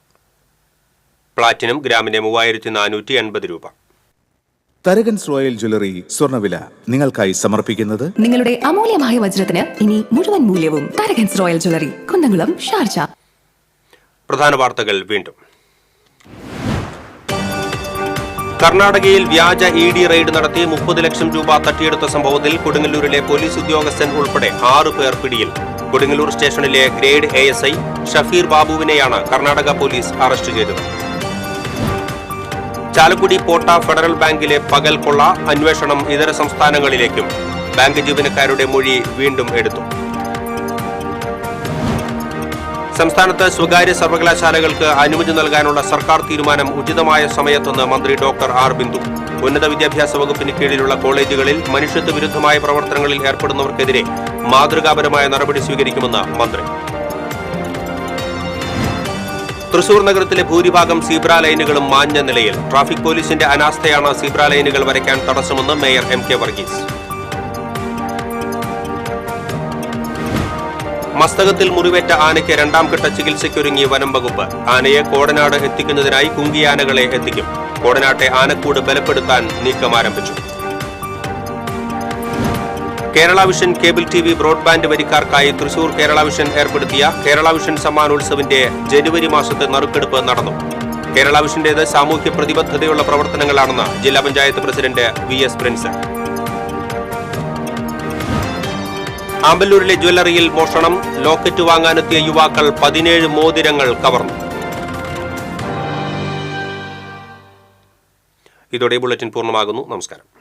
പ്ലാറ്റിനം ഗ്രാമിന് 3480 രൂപ. തരകൻസ് റോയൽ ജ്വല്ലറി സ്വർണ്ണവില നിങ്ങൾക്കായി സമർപ്പിക്കുന്നത് നിങ്ങളുടെ അമൂല്യമായ വജ്രത്തിന് ഇനി മുഴുവൻ മൂല്യവും Tharakans royal jewellery, Kunnamkulam, Sharjah. പ്രധാന വാർത്തകൾ വീണ്ടും. കർണാടകയിൽ വ്യാജ ED റെയ്ഡ് നടത്തി 30 ലക്ഷം രൂപ തട്ടിയെടുത്ത സംഭവത്തിൽ കൊടുങ്ങല്ലൂരിലെ പോലീസ് ഉദ്യോഗസ്ഥൻ ഉൾപ്പെടെ 6 പേർ പിടിയിൽ. കൊടുങ്ങല്ലൂർ സ്റ്റേഷനിലെ ഗ്രേഡ് ASI ഷഫീർ ബാബുവിനെയാണ് കർണാടക പോലീസ് അറസ്റ്റ് ചെയ്തത്. ചാലക്കുടി പോട്ട ഫെഡറൽ ബാങ്കിലെ പകൽ കൊള്ള അന്വേഷണം ഇതര സംസ്ഥാനങ്ങളിലേക്കും. ബാങ്ക് ജീവനക്കാരുടെ മൊഴി വീണ്ടും എടുത്തു. സംസ്ഥാനത്ത് സ്വകാര്യ സർവകലാശാലകൾക്ക് അനുമതി നൽകാനുള്ള സർക്കാർ തീരുമാനം ഉചിതമായ സമയത്തെന്ന് മന്ത്രി ഡോക്ടർ ആർ ബിന്ദു. ഉന്നത വിദ്യാഭ്യാസ വകുപ്പിന് കീഴിലുള്ള കോളേജുകളിൽ മനുഷ്യത്വ വിരുദ്ധമായ പ്രവർത്തനങ്ങളിൽ ഏർപ്പെടുന്നവർക്കെതിരെ മാതൃകാപരമായ നടപടി സ്വീകരിക്കുമെന്ന് മന്ത്രി. തൃശൂർ നഗരത്തിലെ ഭൂരിഭാഗം സീബ്ര ലൈനുകളും മാഞ്ഞ നിലയിൽ. ട്രാഫിക് പോലീസിന്റെ അനാസ്ഥയാണ് സീബ്ര ലൈനുകൾ വരയ്ക്കാൻ തടസ്സമെന്ന് മേയർ എം.കെ. വർഗീസ്. മസ്തകത്തിൽ മുറിവേറ്റ ആനയ്ക്ക് രണ്ടാം ഘട്ട ചികിത്സയ്ക്കൊരുങ്ങി വനം വകുപ്പ്. ആനയെ കോടനാട് എത്തിക്കുന്നതിനായി കുങ്കിയാനകളെ എത്തിക്കും. കോടനാട്ടെ ആനക്കൂട് ബലപ്പെടുത്താൻ നീക്കം ആരംഭിച്ചു. Kerala Vision cable TV broadband വരിക്കാർക്കായി തൃശൂർ കേരള വിഷൻ ഏർപ്പെടുത്തിയ കേരള വിഷൻ സമ്മാനോത്സവിന്റെ ജനുവരി മാസത്തെ നറുക്കെടുപ്പ് നടന്നു. കേരള വിഷന്റേത് സാമൂഹ്യ പ്രതിബദ്ധതയുള്ള പ്രവർത്തനങ്ങളാണെന്ന് ജില്ലാ പഞ്ചായത്ത് പ്രസിഡന്റ് VS പ്രിൻസ്. ആമ്പല്ലൂരിലെ ജ്വല്ലറിയിൽ മോഷണം. ലോക്കറ്റ് വാങ്ങാനെത്തിയ യുവാക്കൾ 17 മോതിരങ്ങൾ കവർന്നു. ഇതോടെ ബുള്ളറ്റിൻ പൂർണ്ണമാകുന്നു. നമസ്കാരം.